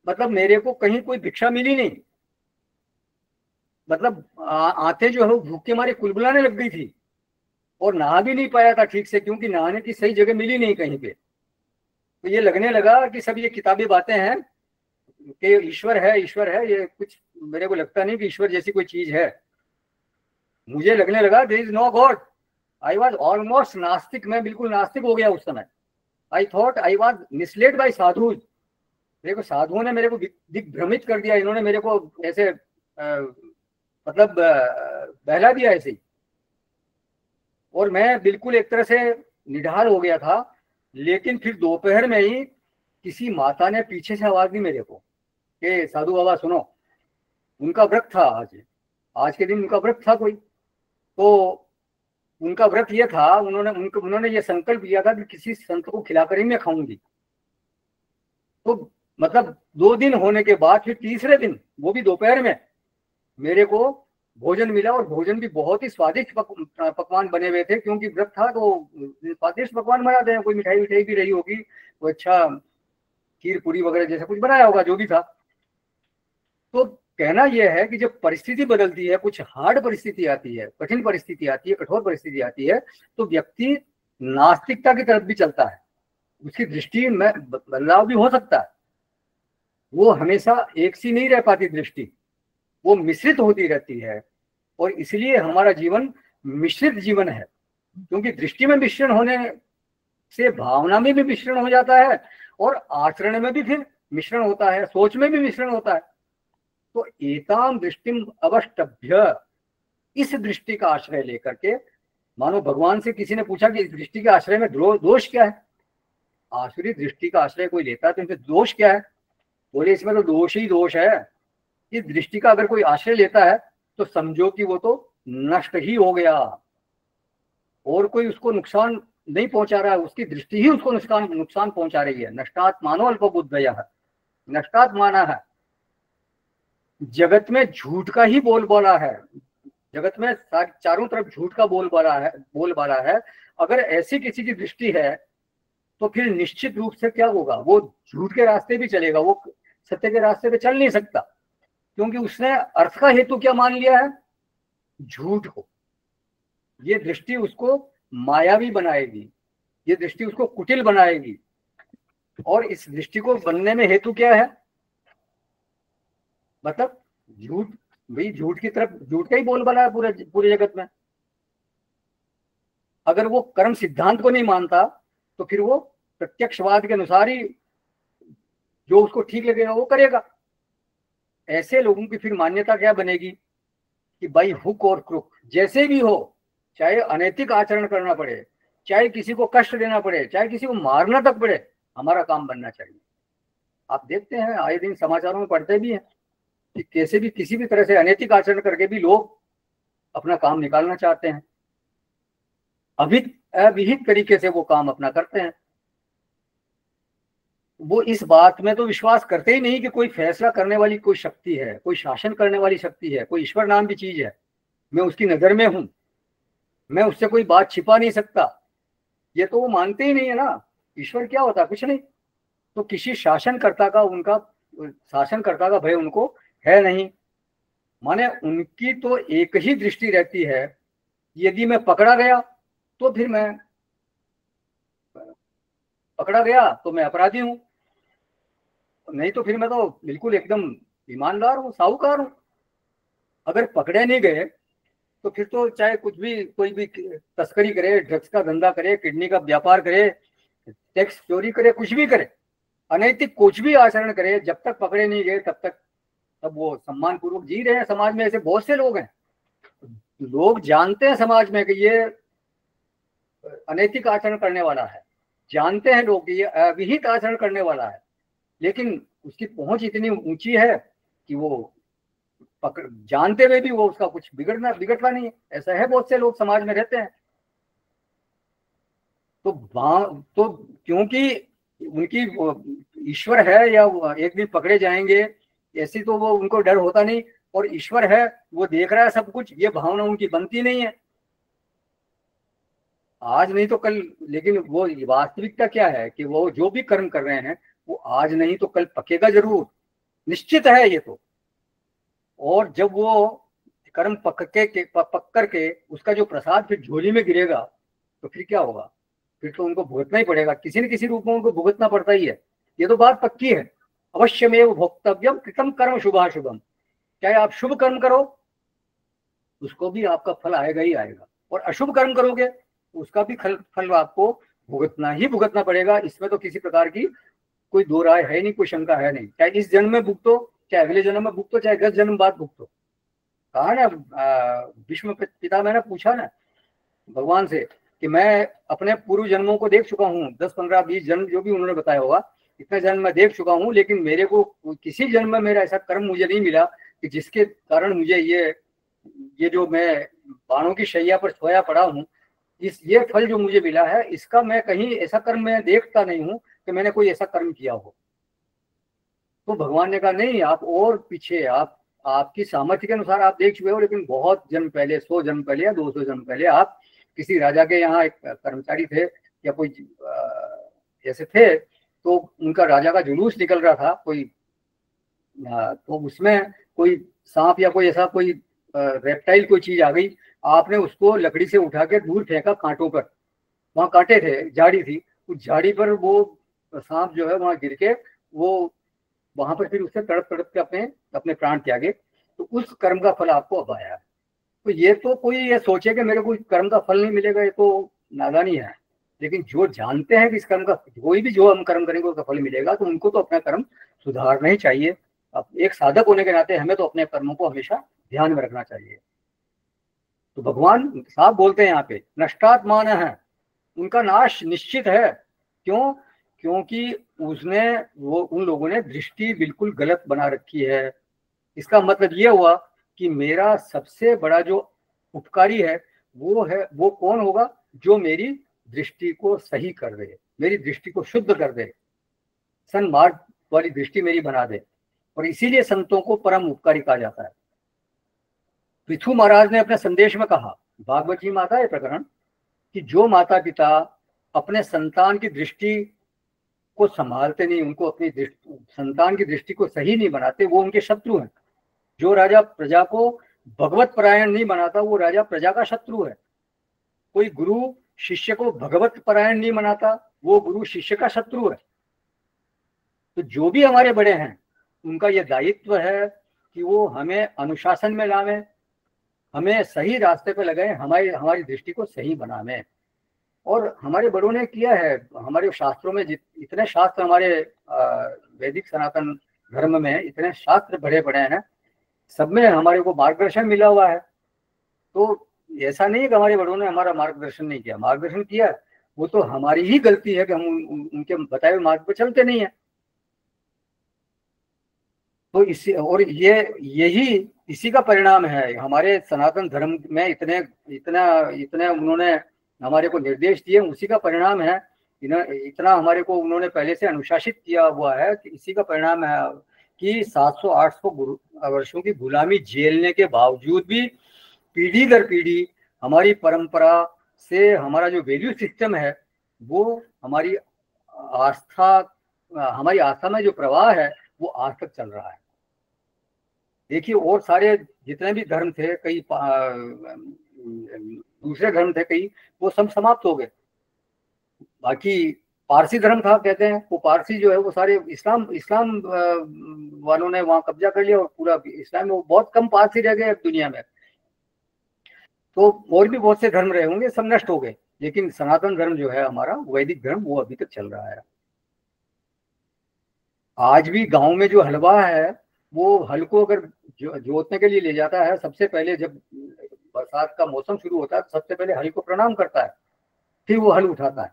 मतलब मेरे को कहीं कोई भिक्षा मिली नहीं। मतलब आंखें जो है भूख के मारे कुलबुलाने लग गई थी और नहा भी नहीं पाया था ठीक से, क्योंकि नहाने की सही जगह मिली नहीं कहीं पे। तो ये लगने लगा कि सब ये किताबी बातें हैं कि ईश्वर है, ईश्वर है, ये कुछ मेरे को लगता नहीं कि ईश्वर जैसी कोई चीज है। मुझे लगने लगा there is no God. I was almost नास्तिक, मैं बिल्कुल नास्तिक हो गया उस समय। I thought I was misled by sadhu. मेरे को साधुओं ने मेरे को दिग्भ्रमित कर दिया, इन्होंने मेरे को ऐसे मतलब बहला दिया ऐसे ही। और मैं बिल्कुल एक तरह से निढाल हो गया था। लेकिन फिर दोपहर में ही किसी माता ने पीछे से आवाज दी मेरे को कि साधु बाबा सुनो। उनका व्रत था, आज के दिन उनका व्रत था कोई। तो उनका व्रत ये था, उन्होंने ये संकल्प लिया था कि किसी संत को खिलाकर ही मैं खाऊंगी। तो मतलब 2 दिन होने के बाद फिर तीसरे दिन, वो भी दोपहर में, मेरे को भोजन मिला और भोजन भी बहुत ही स्वादिष्ट पकवान बने हुए थे, क्योंकि व्रत था तो स्वादिष्ट पकवान बनाते हैं। कोई मिठाई भी रही होगी, कोई अच्छा खीर पूरी वगैरह जैसा कुछ बनाया होगा, जो भी था। तो कहना यह है कि जब परिस्थिति बदलती है, कुछ हार्ड परिस्थिति आती है, कठिन परिस्थिति आती है, कठोर परिस्थिति आती है, तो व्यक्ति नास्तिकता की तरफ भी चलता है। उसकी दृष्टि में बदलाव भी हो सकता है। वो हमेशा एक सी नहीं रह पाती दृष्टि, वो मिश्रित होती रहती है। और इसलिए हमारा जीवन मिश्रित जीवन है, क्योंकि दृष्टि में मिश्रण होने से भावना में भी मिश्रण हो जाता है और आचरण में भी फिर मिश्रण होता है, सोच में भी मिश्रण होता है। तो एताम दृष्टिम अवष्टभ्य, इस दृष्टि का आश्रय लेकर के, मानो भगवान से किसी ने पूछा कि इस दृष्टि के आश्रय में दोष क्या है। आसुरी दृष्टि का आश्रय कोई लेता है तो इनसे दोष क्या है? बोले इसमें तो दोष ही दोष है। इस दृष्टि का अगर कोई आश्रय लेता है तो समझो कि वो तो नष्ट ही हो गया, और कोई उसको नुकसान नहीं पहुंचा रहा है, उसकी दृष्टि ही उसको नुकसान पहुंचा रही है। नष्टात्मानो अल्पबुद्धयः, नष्टात्माना है। जगत में झूठ का ही बोलबाला है, जगत में चारों तरफ झूठ का बोलबाला है। अगर ऐसी किसी की दृष्टि है तो फिर निश्चित रूप से क्या होगा, वो झूठ के रास्ते भी चलेगा, वो सत्य के रास्ते पे चल नहीं सकता। क्योंकि उसने अर्थ का हेतु क्या मान लिया है? झूठ को। ये दृष्टि उसको मायावी बनाएगी, ये दृष्टि उसको कुटिल बनाएगी। और इस दृष्टि को बनने में हेतु क्या है? मतलब झूठ। भाई झूठ की तरफ, झूठ का ही बोल बना है पूरे पूरे जगत में। अगर वो कर्म सिद्धांत को नहीं मानता तो फिर वो प्रत्यक्षवाद के अनुसार ही जो उसको ठीक लगेगा वो करेगा। ऐसे लोगों की फिर मान्यता क्या बनेगी कि भाई हुक और क्रुक जैसे भी हो, चाहे अनैतिक आचरण करना पड़े, चाहे किसी को कष्ट देना पड़े, चाहे किसी को मारना तक पड़े, हमारा काम बनना चाहिए। आप देखते हैं आए दिन समाचारों में पढ़ते भी हैं कि कैसे भी किसी भी तरह से अनैतिक आचरण करके भी लोग अपना काम निकालना चाहते हैं, अविहित तरीके से वो काम अपना करते हैं। वो इस बात में तो विश्वास करते ही नहीं कि कोई फैसला करने वाली कोई शक्ति है, कोई शासन करने वाली शक्ति है, कोई ईश्वर नाम की चीज है, मैं उसकी नजर में हूं, मैं उससे कोई बात छिपा नहीं सकता। ये तो वो मानते ही नहीं है ना। ईश्वर क्या होता है? कुछ नहीं। तो किसी शासनकर्ता का भय उनको है नहीं। माने उनकी तो एक ही दृष्टि रहती है, यदि मैं पकड़ा गया तो फिर मैं अपराधी हूं, नहीं तो फिर मैं तो बिल्कुल एकदम ईमानदार हूं, साहूकार हूं। अगर पकड़े नहीं गए तो फिर तो चाहे कुछ भी, कोई भी तस्करी करे, ड्रग्स का धंधा करे, किडनी का व्यापार करे, टैक्स चोरी करे, कुछ भी करे, अनैतिक कुछ भी आचरण करे, जब तक पकड़े नहीं गए तब वो सम्मान पूर्वक जी रहे हैं। समाज में ऐसे बहुत से लोग हैं, लोग जानते हैं समाज में कि ये अनैतिक आचरण करने वाला है, जानते हैं लोग कि ये अविहित आचरण करने वाला है, लेकिन उसकी पहुंच इतनी ऊंची है कि वो जानते हुए भी वो उसका कुछ बिगड़ता नहीं है। ऐसा है, बहुत से लोग समाज में रहते हैं। तो क्योंकि उनकी ईश्वर है या एक दिन पकड़े जाएंगे ऐसी तो वो उनको डर होता नहीं, और ईश्वर है वो देख रहा है सब कुछ, ये भावना उनकी बनती नहीं है। आज नहीं तो कल, लेकिन वो वास्तविकता क्या है कि वो जो भी कर्म कर रहे हैं वो आज नहीं तो कल पकेगा जरूर, निश्चित है ये तो। और जब वो कर्म पक करके उसका जो प्रसाद फिर झोली में गिरेगा तो फिर क्या होगा? फिर तो उनको भुगतना ही पड़ेगा, किसी न किसी रूप में उनको भुगतना पड़ता ही है। ये तो बात पक्की है। अवश्यमेव भोक्तव्यम कृतम कर्म शुभाशुभम। चाहे आप शुभ कर्म करो उसको भी आपका फल आएगा ही आएगा, और अशुभ कर्म करोगे उसका भी फल आपको भुगतना पड़ेगा। इसमें तो किसी प्रकार की कोई दो राय है नहीं, कोई शंका है नहीं। चाहे इस जन्म में भुगतो, चाहे अगले जन्म में भुगतो, चाहे 10 जन्म बाद भुगतो। कहा ना भीष्म पिता मैंने पूछा ना भगवान से कि मैं अपने पूर्व जन्मों को देख चुका हूँ, 10, 15, 20 जन्म जो भी उन्होंने बताया होगा, इतने जन्म मैं देख चुका हूँ, लेकिन मेरे को किसी जन्म में मेरा ऐसा कर्म मुझे नहीं मिला कि जिसके कारण मुझे ये जो मैं बाणों की शैया पर सोया पड़ा हूँ, ये फल जो मुझे मिला है, इसका मैं कहीं ऐसा कर्म मैं देखता नहीं हूँ कि मैंने कोई ऐसा कर्म किया हो। तो भगवान ने कहा नहीं, आप और पीछे, आपकी सामर्थ्य के अनुसार आप देख चुके हो, लेकिन बहुत जन्म पहले, 100 जन्म पहले या 200 जन्म पहले आप किसी राजा के यहाँ एक कर्मचारी थे या कोई ऐसे थे, तो उनका राजा का जुलूस निकल रहा था कोई, तो उसमें कोई सांप या कोई ऐसा कोई रेप्टाइल कोई चीज आ गई, आपने उसको लकड़ी से उठा के दूर फेंका कांटों पर। वहां कांटे थे, झाड़ी थी, उस झाड़ी पर वो सांप जो है वहां गिर के वो वहां पर फिर उससे तड़प के अपने प्राण त्यागे। तो उस कर्म का फल आपको अब आया है। तो ये तो कोई ये सोचे कि मेरे को कर्म का फल नहीं मिलेगा, ये तो नादानी है। लेकिन जो जानते हैं कि इस कर्म का, कोई भी जो हम कर्म करेंगे उसका फल मिलेगा, तो उनको तो अपना कर्म सुधारना ही चाहिए। अब एक साधक होने के नाते हमें तो अपने कर्मों को हमेशा ध्यान में रखना चाहिए। तो भगवान साफ बोलते हैं यहाँ पे, नष्टात्मान है, उनका नाश निश्चित है। क्यों? क्योंकि उन लोगों ने दृष्टि बिल्कुल गलत बना रखी है। इसका मतलब यह हुआ कि मेरा सबसे बड़ा जो उपकारी है वो कौन होगा? जो मेरी दृष्टि को सही कर दे, मेरी दृष्टि को शुद्ध कर दे, सन्मार्ग वाली दृष्टि मेरी बना दे। और इसीलिए संतों को परम उपकारी कहा जाता है। पृथु महाराज ने अपने संदेश में कहा, भागवत जी में आता है प्रकरण, कि जो माता पिता अपने संतान की दृष्टि को संभालते नहीं, उनको अपनी संतान की दृष्टि को सही नहीं बनाते, वो उनके शत्रु हैं। जो राजा प्रजा को भगवत परायण नहीं बनाता वो राजा प्रजा का शत्रु है। कोई गुरु शिष्य को भगवत परायण नहीं बनाता वो गुरु शिष्य का शत्रु है। तो जो भी हमारे बड़े हैं उनका यह दायित्व है कि वो हमें अनुशासन में लावे, हमें सही रास्ते पे लगाए, हमारी दृष्टि को सही बनावे। और हमारे बड़ों ने किया है। हमारे शास्त्रों में इतने शास्त्र, हमारे वैदिक सनातन धर्म में इतने शास्त्र बड़े बड़े हैं, सब में हमारे को मार्गदर्शन मिला हुआ है। तो ऐसा नहीं है कि हमारे बड़ों ने हमारा मार्गदर्शन नहीं किया, मार्गदर्शन किया। वो तो हमारी ही गलती है कि हम उनके बताए हुए मार्ग पर चलते नहीं है। तो इसी का परिणाम है। हमारे सनातन धर्म में इतना उन्होंने हमारे को निर्देश दिए, उसी का परिणाम है। इतना हमारे को उन्होंने पहले से अनुशासित किया हुआ है कि इसी का परिणाम है कि 700-800 वर्षों की गुलामी झेलने के बावजूद भी पीढ़ी दर पीढ़ी हमारी परंपरा से हमारा जो वैल्यू सिस्टम है वो हमारी आस्था में जो प्रवाह है वो आज तक चल रहा है। देखिए, और सारे जितने भी धर्म थे, कई दूसरे धर्म थे, कई वो सब समाप्त हो गए। बाकी पारसी धर्म था कहते हैं, वो पारसी जो है वो सारे इस्लाम वालों ने वहां कब्जा कर लिया और पूरा इस्लाम में बहुत कम पारसी रह गए दुनिया में। तो और भी बहुत से धर्म रहे होंगे, सब नष्ट हो गए, लेकिन सनातन धर्म जो है हमारा वैदिक धर्म वो अभी तक चल रहा है। आज भी गांव में जो हलवा है वो हल को अगर जोतने के लिए ले जाता है, सबसे पहले जब बरसात का मौसम शुरू होता है सबसे पहले हल को प्रणाम करता है, फिर वो हल उठाता है।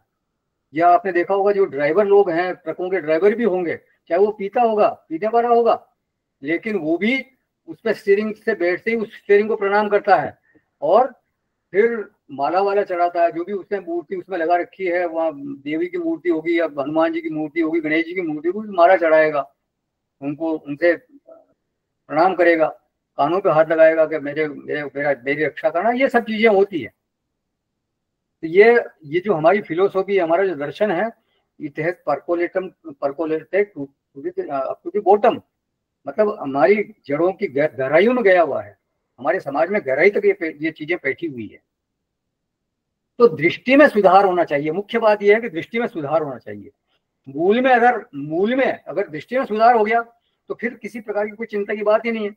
या आपने देखा होगा जो ड्राइवर लोग हैं, ट्रकों के ड्राइवर भी होंगे, चाहे वो पीने वाला होगा, लेकिन वो भी उस पर स्टीयरिंग से बैठते ही उस स्टीयरिंग को प्रणाम करता है और फिर माला वाला चढ़ाता है। जो भी उसने मूर्ति उसमें लगा रखी है, वहाँ देवी की मूर्ति होगी या हनुमान जी की मूर्ति होगी, गणेश जी की मूर्ति होगी, माला चढ़ाएगा, उनसे प्रणाम करेगा, कानों पे हाथ लगाएगा कि मेरी रक्षा करना। ये सब चीजें होती है। तो ये जो हमारी फिलोसॉफी, हमारा जो दर्शन है, it has percolated to the bottom, मतलब हमारी जड़ों की गहराइयों में गया हुआ है, हमारे समाज में गहराई तक ये चीजें बैठी हुई है। तो दृष्टि में सुधार होना चाहिए। मुख्य बात यह है कि दृष्टि में सुधार होना चाहिए। मूल में अगर दृष्टि में सुधार हो गया तो फिर किसी प्रकार की कोई चिंता की बात ही नहीं है।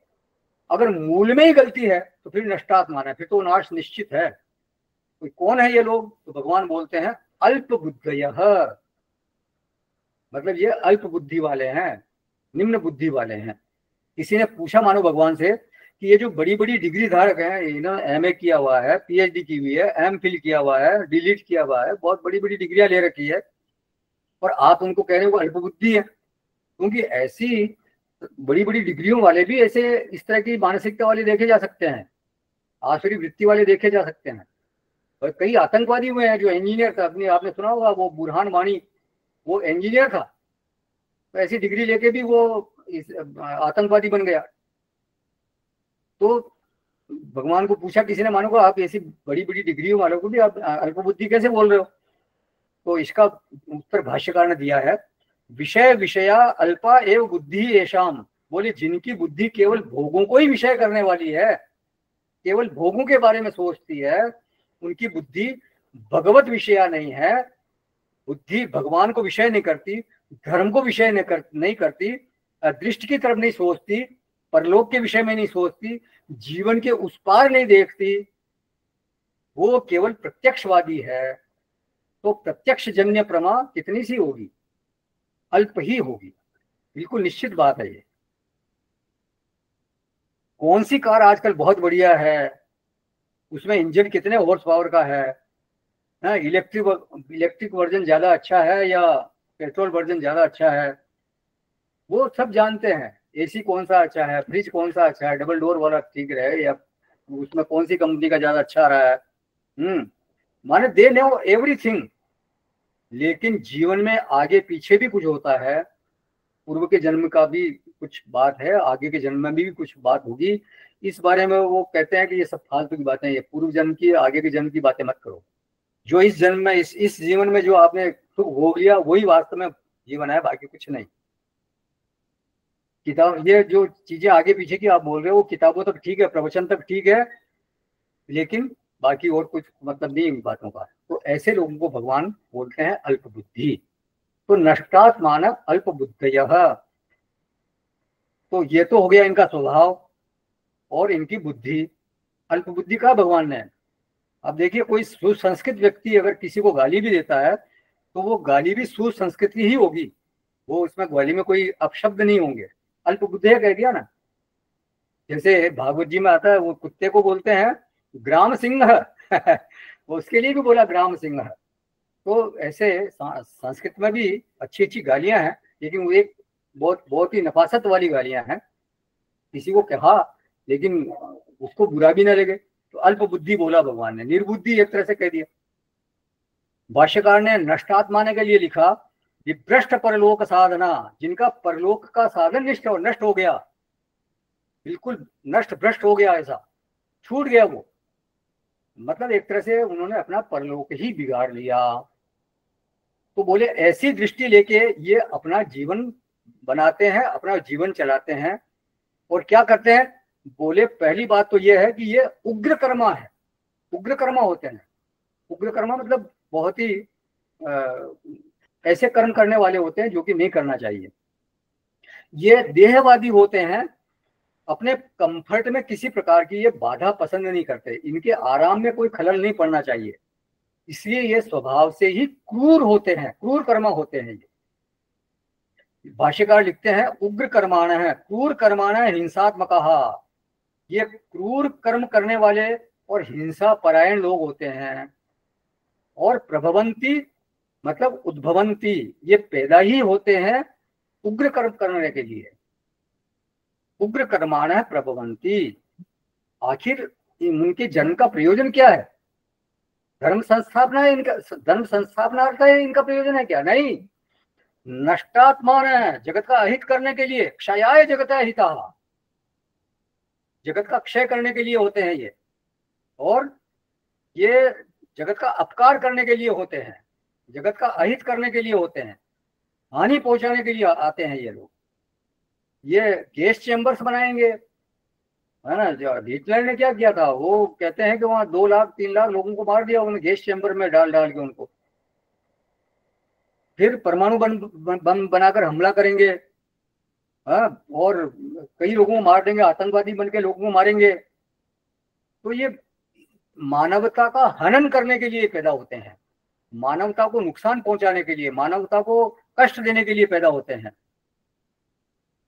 अगर मूल में ही गलती है तो फिर नष्टात्मान है, फिर तो नाश निश्चित है। कोई कौन है ये लोग? तो भगवान बोलते हैं अल्प बुद्धयः, मतलब ये अल्प बुद्धि वाले हैं, निम्न बुद्धि वाले हैं। किसी ने पूछा मानो भगवान से कि ये जो बड़ी बड़ी डिग्री धारक हैं, इन्होंने MA किया हुआ है, PhD की हुई है, MPhil किया हुआ है, DLit किया हुआ है, बहुत बड़ी बड़ी डिग्रियां ले रखी है, और आप उनको कह रहे हो अल्प बुद्धि है? क्योंकि ऐसी बड़ी बड़ी डिग्रियों वाले भी ऐसे इस तरह की मानसिकता वाले देखे जा सकते हैं, आसुरी वृत्ति वाले देखे जा सकते हैं। और कई आतंकवादी हुए हैं जो इंजीनियर था, आपने सुना होगा वो बुरहान वानी, वो इंजीनियर था, तो ऐसी डिग्री लेके भी वो आतंकवादी बन गया। तो भगवान को पूछा किसी ने, मानो को आप ऐसी बड़ी बड़ी डिग्रियों वालों को भी आप अल्पबुद्धि कैसे बोल रहे हो? तो इसका उत्तर भाष्यकार ने दिया है, विषय विषया अल्पा एव बुद्धि येषाम, बोले जिनकी बुद्धि केवल भोगों को ही विषय करने वाली है, केवल भोगों के बारे में सोचती है, उनकी बुद्धि भगवत विषया नहीं है। बुद्धि भगवान को विषय नहीं करती, धर्म को विषय नहीं करती, दृष्टि की तरफ नहीं सोचती, परलोक के विषय में नहीं सोचती, जीवन के उस पार नहीं देखती, वो केवल प्रत्यक्षवादी है। तो प्रत्यक्ष जन्य प्रमा कितनी सी होगी? अल्प ही होगी, बिल्कुल निश्चित बात है। ये कौन सी कार आजकल बहुत बढ़िया है, उसमें इंजन कितने हॉर्स पावर का है, इलेक्ट्रिक वर्जन ज्यादा अच्छा है या पेट्रोल वर्जन ज्यादा अच्छा है, वो सब जानते हैं। AC कौन सा अच्छा है, फ्रिज कौन सा अच्छा है, डबल डोर वाला ठीक रहे या उसमें कौन सी कंपनी का ज्यादा अच्छा रहा है। माने दे नो एवरीथिंग, लेकिन जीवन में आगे पीछे भी कुछ होता है, पूर्व के जन्म का भी कुछ बात है, आगे के जन्म में भी कुछ बात होगी। इस बारे में वो कहते हैं कि ये सब फालतू की बातें, ये पूर्व जन्म की आगे के जन्म की बातें मत करो। जो इस जन्म में इस जीवन में जो आपने सुख भोग लिया वही वास्तव में जीवन है, बाकी कुछ नहीं। किताब, ये जो चीजें आगे पीछे की आप बोल रहे हो, वो किताबों तक ठीक है, प्रवचन तक ठीक है, लेकिन बाकी और कुछ मतलब नहीं इन बातों का। तो ऐसे लोगों को भगवान बोलते हैं अल्प बुद्धि। तो नष्टात्मान अल्प बुद्धयः, तो ये तो हो गया इनका स्वभाव और इनकी बुद्धि। अल्प बुद्धि का भगवान ने, अब देखिए कोई सुसंस्कृत व्यक्ति अगर किसी को गाली भी देता है तो वो गाली भी सुसंस्कृत ही होगी, वो उसमें गाली में कोई अपशब्द नहीं होंगे। अल्प बुद्धि कह दिया ना। जैसे भागवत जी में आता है, वो कुत्ते को बोलते हैं ग्राम सिंह वो उसके लिए भी बोला ग्राम सिंह। तो ऐसे संस्कृत में भी अच्छी अच्छी गालियां हैं, लेकिन वो एक बहुत बहुत ही नफासत वाली गालियां हैं। किसी को कहा लेकिन उसको बुरा भी ना लगे, तो अल्प बुद्धि बोला भगवान ने, निर्बुद्धि एक तरह से कह दिया। भाष्यकार ने नष्टात्माने के लिए लिखा कि भ्रष्ट परलोक साधना, जिनका परलोक का साधन नष्ट हो गया, बिल्कुल नष्ट भ्रष्ट हो गया, ऐसा छूट गया वो, मतलब एक तरह से उन्होंने अपना परलोक ही बिगाड़ लिया। तो बोले ऐसी दृष्टि लेके ये अपना जीवन बनाते हैं, अपना जीवन चलाते हैं। और क्या करते हैं, बोले पहली बात तो ये है कि ये उग्र कर्मा है, उग्र कर्मा होते हैं। उग्र कर्मा मतलब बहुत ही ऐसे कर्म करने वाले होते हैं जो कि नहीं करना चाहिए। ये देहवादी होते हैं, अपने कंफर्ट में किसी प्रकार की ये बाधा पसंद नहीं करते, इनके आराम में कोई खलल नहीं पड़ना चाहिए, इसलिए ये स्वभाव से ही क्रूर होते हैं, क्रूर कर्मा होते हैं ये। भाष्यकार लिखते हैं उग्र कर्माण है, क्रूर कर्माण है हिंसात्मकः, ये क्रूर कर्म करने वाले और हिंसा परायण लोग होते हैं। और प्रभवंती मतलब उद्भवंती, ये पैदा ही होते हैं उग्र कर्म करने के लिए। उग्र कर्माण है प्रभवंती, आखिर उनके जन्म का प्रयोजन क्या है? धर्म संस्थापना है इनका, धर्म संस्थापनार्थ है इनका प्रयोजन है क्या? नहीं, नष्टात्मान है, जगत का अहित करने के लिए, क्षयाय जगत हिता, जगत का क्षय करने के लिए होते हैं ये, और ये जगत का अपकार करने के लिए होते हैं, जगत का अहित करने के लिए होते हैं, हानि पहुंचाने के लिए आते हैं ये लोग। ये गैस चेम्बर्स बनाएंगे, है ना। जो हिटलर ने क्या किया था, वो कहते हैं कि वहां 2 लाख 3 लाख लोगों को मार दिया उन्होंने गैस चेम्बर में डाल डाल के उनको। फिर परमाणु बम बनाकर हमला करेंगे, हाँ, और कई लोगों को मार देंगे, आतंकवादी बन के लोगों को मारेंगे। तो ये मानवता का हनन करने के लिए पैदा होते हैं, मानवता को नुकसान पहुंचाने के लिए, मानवता को कष्ट देने के लिए पैदा होते हैं।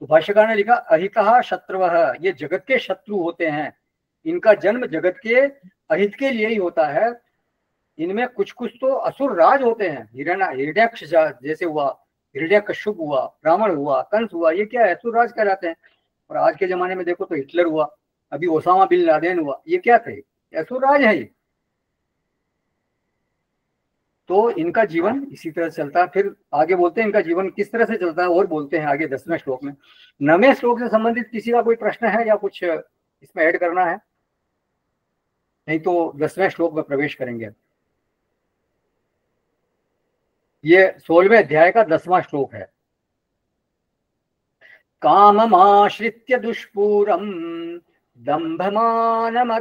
तो भाष्यकार ने लिखा अहितः शत्रुवः, ये जगत के शत्रु होते हैं, इनका जन्म जगत के अहित के लिए ही होता है। इनमें कुछ कुछ तो असुर राज होते हैं, हिरण्याक्ष जैसे हुआ, हिरण्यकश्यप हुआ, ब्राह्मण हुआ, कंस हुआ, ये क्या है, असुर राज कहलाते हैं। और आज के जमाने में देखो तो हिटलर हुआ, अभी ओसामा बिन लादेन हुआ, ये क्या थे, असुर राज है ये। तो इनका जीवन इसी तरह चलता है। फिर आगे बोलते हैं इनका जीवन किस तरह से चलता है, और बोलते हैं आगे 10वें श्लोक में। 9वें श्लोक से संबंधित किसी का कोई प्रश्न है या कुछ इसमें ऐड करना है? नहीं तो 10वें श्लोक में प्रवेश करेंगे। ये 16वें अध्याय का 10वां श्लोक है। काममाश्रित्य दुष्पूरम दंभमानमदान्विताः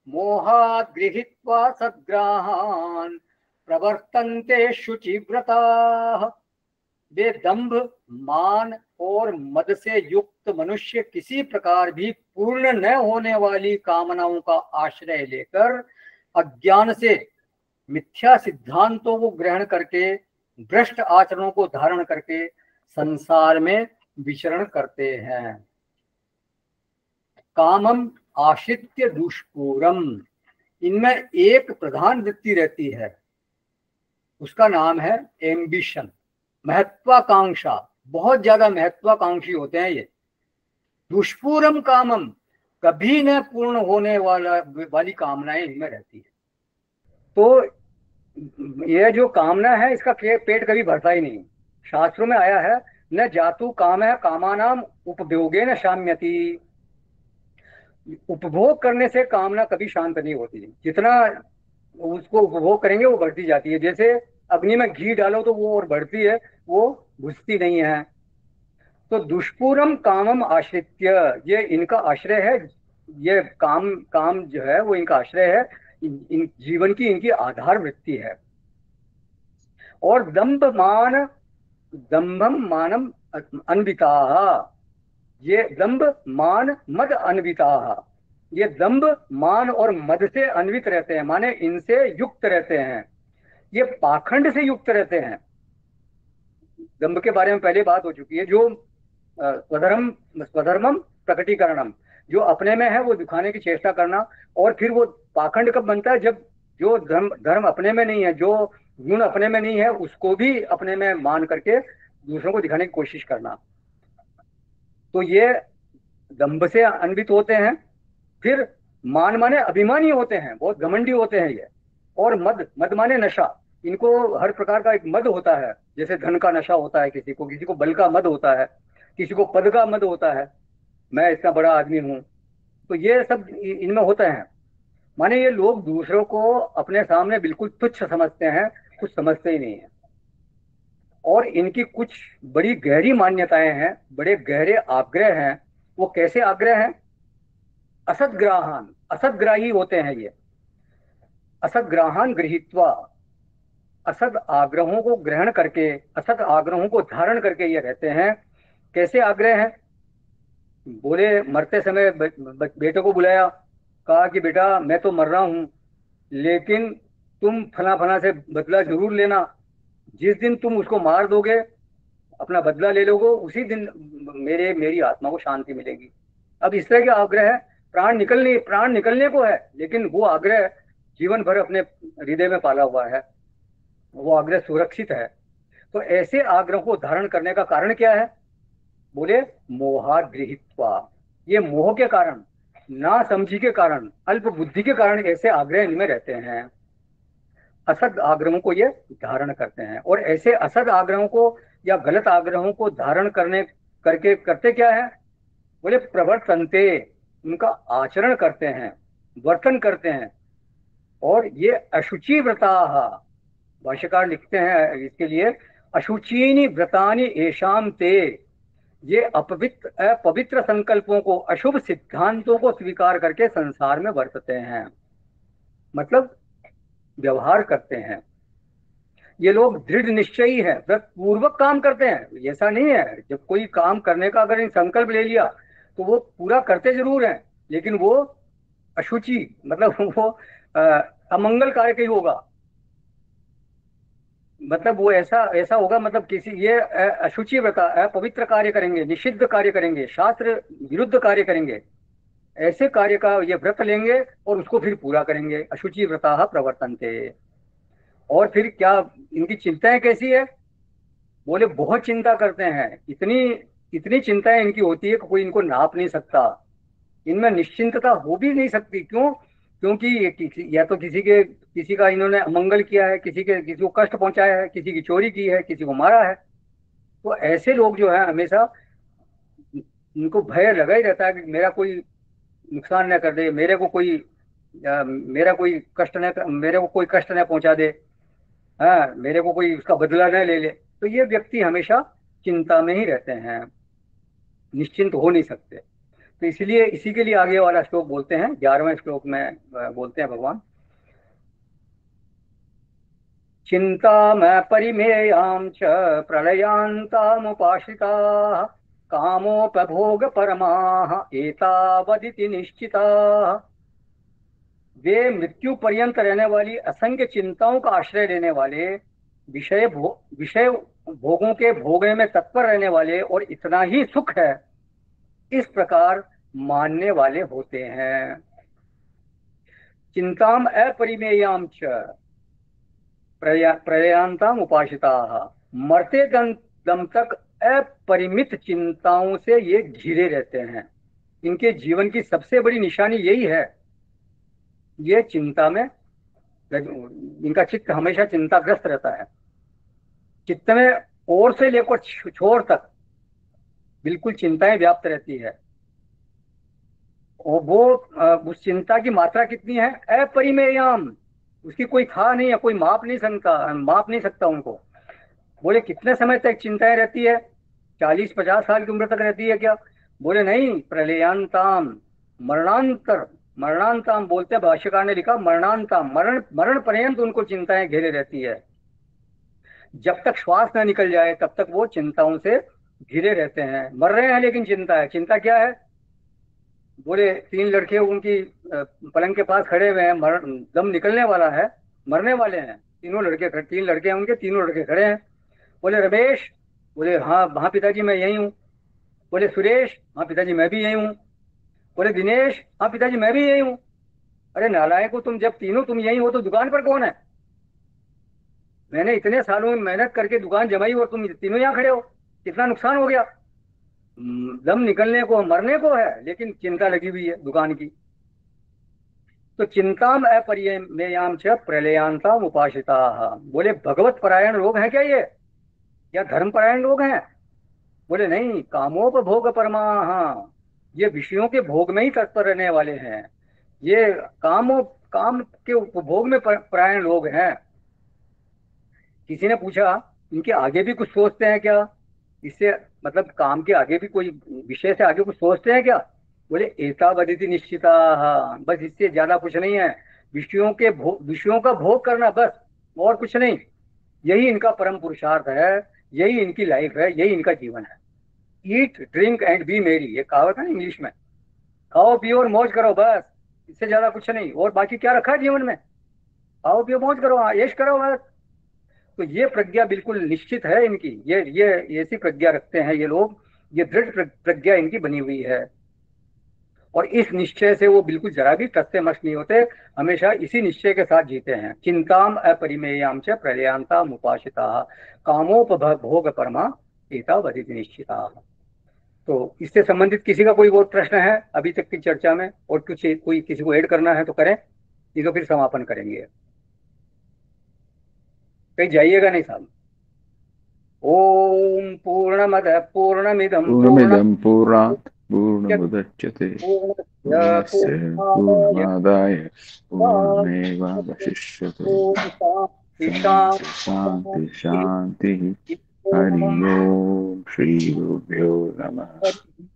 मोहात् गृहीत्वा सद्ग्राहान् प्रवर्तन्ते शुचिव्रताः। वे दंभ, मान और मद से युक्त मनुष्य किसी प्रकार भी पूर्ण न होने वाली कामनाओं का आश्रय लेकर अज्ञान से मिथ्या सिद्धांतों को ग्रहण करके, भ्रष्ट आचरणों को धारण करके संसार में विचरण करते हैं। कामम आश्रित्य दुष्पूरम, इनमें एक प्रधान वृत्ति रहती है, उसका नाम है एम्बिशन, महत्वाकांक्षा। बहुत ज्यादा महत्वाकांक्षी होते हैं ये। दुष्पूरम कामम, कभी न पूर्ण होने वाली कामनाएं इनमें रहती है। तो यह जो कामना है इसका पेट कभी भरता ही नहीं। शास्त्रों में आया है न जातु काम है कामानाम उपभोगे न शाम्यति, उपभोग करने से कामना कभी शांत नहीं होती, जितना उसको उपभोग करेंगे वो बढ़ती जाती है। जैसे अग्नि में घी डालो तो वो और बढ़ती है, वो बुझती नहीं है। तो दुष्पूरम कामम आश्रित्य, ये इनका आश्रय है। ये काम काम जो है वो इनका आश्रय है, इन जीवन की इनकी आधार वृत्ति है। और दंभम मानम अन्विता, ये दंभ मान मद अन्विता, ये दंभ मान और मद से अन्वित रहते हैं, माने इनसे युक्त रहते हैं, ये पाखंड से युक्त रहते हैं। दंभ के बारे में पहले बात हो चुकी है, जो स्वधर्मम प्रकटीकरणम, जो अपने में है वो दिखाने की चेष्टा करना। और फिर वो पाखंड कब बनता है, जब जो धर्म धर्म अपने में नहीं है, जो गुण अपने में नहीं है, उसको भी अपने में मान करके दूसरों को दिखाने की कोशिश करना। तो ये दंभ से अन्वित होते हैं। फिर मान माने अभिमानी होते हैं, बहुत घमंडी होते हैं ये। और मद, मद माने नशा, इनको हर प्रकार का एक मद होता है। जैसे धन का नशा होता है किसी को बल का मद होता है, किसी को पद का मद होता है, मैं इतना बड़ा आदमी हूं। तो ये सब इनमें होते हैं। माने ये लोग दूसरों को अपने सामने बिल्कुल तुच्छ समझते हैं, कुछ समझते ही नहीं है। और इनकी कुछ बड़ी गहरी मान्यताएं हैं, बड़े गहरे आग्रह हैं। वो कैसे आग्रह हैं? असदग्राहान, असदग्राही होते हैं ये। असदग्राहान गृहीत्वा, असद आग्रहों को ग्रहण करके, असद आग्रहों को धारण करके ये रहते हैं। कैसे आग्रह हैं? बोले मरते समय बेटे को बुलाया, कहा कि बेटा मैं तो मर रहा हूं, लेकिन तुम फला फला से बदला जरूर लेना। जिस दिन तुम उसको मार दोगे, अपना बदला ले लोगे, उसी दिन मेरी आत्मा को शांति मिलेगी। अब इस तरह के आग्रह है, प्राण निकलने को है, लेकिन वो आग्रह जीवन भर अपने हृदय में पाला हुआ है, वो आग्रह सुरक्षित है। तो ऐसे आग्रह को धारण करने का कारण क्या है? बोले मोहात गृहीत्वा, ये मोह के कारण, ना समझी के कारण, अल्प बुद्धि के कारण ऐसे आग्रह इनमें रहते हैं। असद आग्रहों को ये धारण करते हैं। और ऐसे असद आग्रहों को या गलत आग्रहों को धारण करने करके करते क्या है? बोले प्रवर्तन्ते, उनका आचरण करते हैं, वर्तन करते हैं। और ये अशुचि व्रता, भाष्यकार लिखते हैं इसके लिए, अशुचीनि व्रतानि एशाम ते, ये अपवित्र संकल्पों को, अशुभ सिद्धांतों को स्वीकार करके संसार में वर्तते हैं, मतलब व्यवहार करते हैं। ये लोग दृढ़ निश्चयी है, व्रत पूर्वक काम करते हैं। ऐसा नहीं है जब कोई काम करने का अगर इन संकल्प ले लिया तो वो पूरा करते जरूर हैं, लेकिन वो अशुचि, मतलब वो अ, अमंगल कार्य ही होगा। मतलब वो ऐसा ऐसा होगा, मतलब किसी ये अशुचि व्रत, अपवित्र कार्य करेंगे, निषिद्ध कार्य करेंगे, शास्त्र विरुद्ध कार्य करेंगे। ऐसे कार्य का ये व्रत लेंगे और उसको फिर पूरा करेंगे। अशुचि व्रता प्रवर्तन्ते। और फिर क्या इनकी चिंताएं कैसी है? बोले बहुत चिंता करते हैं, इतनी इतनी चिंताएं इनकी होती है कि कोई इनको नाप नहीं सकता। इनमें निश्चिंतता हो भी नहीं सकती। क्यों? क्योंकि या तो किसी का इन्होंने अमंगल किया है, किसी को कष्ट पहुंचाया है, किसी की चोरी की है, किसी को मारा है। तो ऐसे लोग जो है हमेशा इनको भय लगा ही रहता है कि मेरा कोई नुकसान न कर दे, मेरे को कोई कष्ट न पहुंचा दे, हाँ, मेरे को कोई उसका बदला न ले ले। तो ये व्यक्ति हमेशा चिंता में ही रहते हैं, निश्चिंत हो नहीं सकते। तो इसलिए इसी के लिए आगे वाला श्लोक बोलते हैं, 11वें श्लोक में बोलते हैं भगवान, चिंता में परिमेयां च प्रलयांतामुपाश्रिता, कामोपभोग परमा एतावदिति निश्चिता। वे मृत्यु पर्यंत रहने वाली असंख्य चिंताओं का आश्रय लेने वाले, विषय भोगों के भोगने में तत्पर रहने वाले, और इतना ही सुख है, इस प्रकार मानने वाले होते हैं। चिंताम अपरिमेयाम च प्रलयांताम उपासिता, मरते दम तक अपरिमित चिंताओं से ये घिरे रहते हैं। इनके जीवन की सबसे बड़ी निशानी यही है, ये चिंता में, इनका चित्त हमेशा चिंताग्रस्त रहता है। चित्त में ओर से लेकर छोर तक बिल्कुल चिंताएं व्याप्त रहती है। और वो उस चिंता की मात्रा कितनी है? अपरिमेयाम, उसकी कोई था नहीं है, कोई माप नहीं सकता उनको। बोले कितने समय तक चिंताएं रहती है? 40-50 साल की उम्र तक रहती है क्या? बोले नहीं, प्रलयांताम, मरणांतर, मरणांताम बोलते हैं, भाष्यकार ने लिखा मरणांताम, मरण मरण पर्यंत उनको चिंताएं घेरे रहती है। जब तक श्वास न निकल जाए तब तक वो चिंताओं से घिरे रहते हैं। मर रहे हैं लेकिन चिंता है। चिंता क्या है? बोले 3 लड़के उनकी पलंग के पास खड़े हुए हैं, दम निकलने वाला है, मरने वाले हैं। 3 लड़के हैं उनके, 3 लड़के खड़े हैं। बोले रमेश, बोले हाँ हाँ पिताजी मैं यही हूँ। बोले सुरेश, हाँ पिताजी मैं भी यही हूँ। बोले दिनेश, हाँ पिताजी मैं भी यही हूँ। अरे नालायक हो तुम, जब तीनों तुम यही हो तो दुकान पर कौन है? मैंने इतने सालों में मेहनत करके दुकान जमाई और तुम तीनों यहाँ खड़े हो, कितना नुकसान हो गया। दम निकलने को मरने को है लेकिन चिंता लगी हुई है दुकान की। तो चिंताम अपरिमेयाम च प्रलयांताम उपासिता। बोले भगवत परायण लोग हैं क्या ये, या धर्म परायण लोग हैं? बोले नहीं, कामोपभोग परमाः, ये विषयों के भोग में ही तत्पर रहने वाले हैं। ये काम के उपभोग में परायण लोग हैं। किसी ने पूछा इनके आगे भी कुछ सोचते हैं क्या? इससे मतलब काम के आगे भी कोई विषय से आगे कुछ सोचते हैं क्या? बोले एतावदिति निश्चिता, बस इससे ज्यादा कुछ नहीं है। विषयों का भोग करना बस, और कुछ नहीं। यही इनका परम पुरुषार्थ है, यही इनकी लाइफ है, यही इनका जीवन है। ईट ड्रिंक एंड बी मेरी, ये कहावत है ना इंग्लिश में। खाओ पियो और मौज करो बस, इससे ज्यादा कुछ नहीं। और बाकी क्या रखा है जीवन में? खाओ पियो मौज करो, ऐश करो बस। तो ये प्रज्ञा बिल्कुल निश्चित है इनकी, ये ऐसी प्रज्ञा रखते हैं ये लोग, ये दृढ़ प्रज्ञा इनकी बनी हुई है। और इस निश्चय से वो बिल्कुल जरा भी तस्य मस्त नहीं होते, हमेशा इसी निश्चय के साथ जीते हैं। चिंताम अपरिमेयाम च प्रलयांताम उपासिता, कामोपभोग परमा एतावदिति निश्चिता। तो इससे संबंधित किसी का कोई और प्रश्न है अभी तक की चर्चा में, और कुछ कोई किसी को ऐड करना है तो करें, नहीं तो फिर समापन करेंगे। कहीं जाइएगा नहीं साहब। ओम पूर्णमद पूर्णमिदं पूर्णमिदं पूर्णात् पूर्णमुदच्यते पूर्णस्य पूर्णमादाय पूर्णमेवावशिष्यते। शान्ति शान्ति शान्तिः। हरि ओम श्री गुरुभ्यो नमः।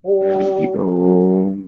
हरि ओम।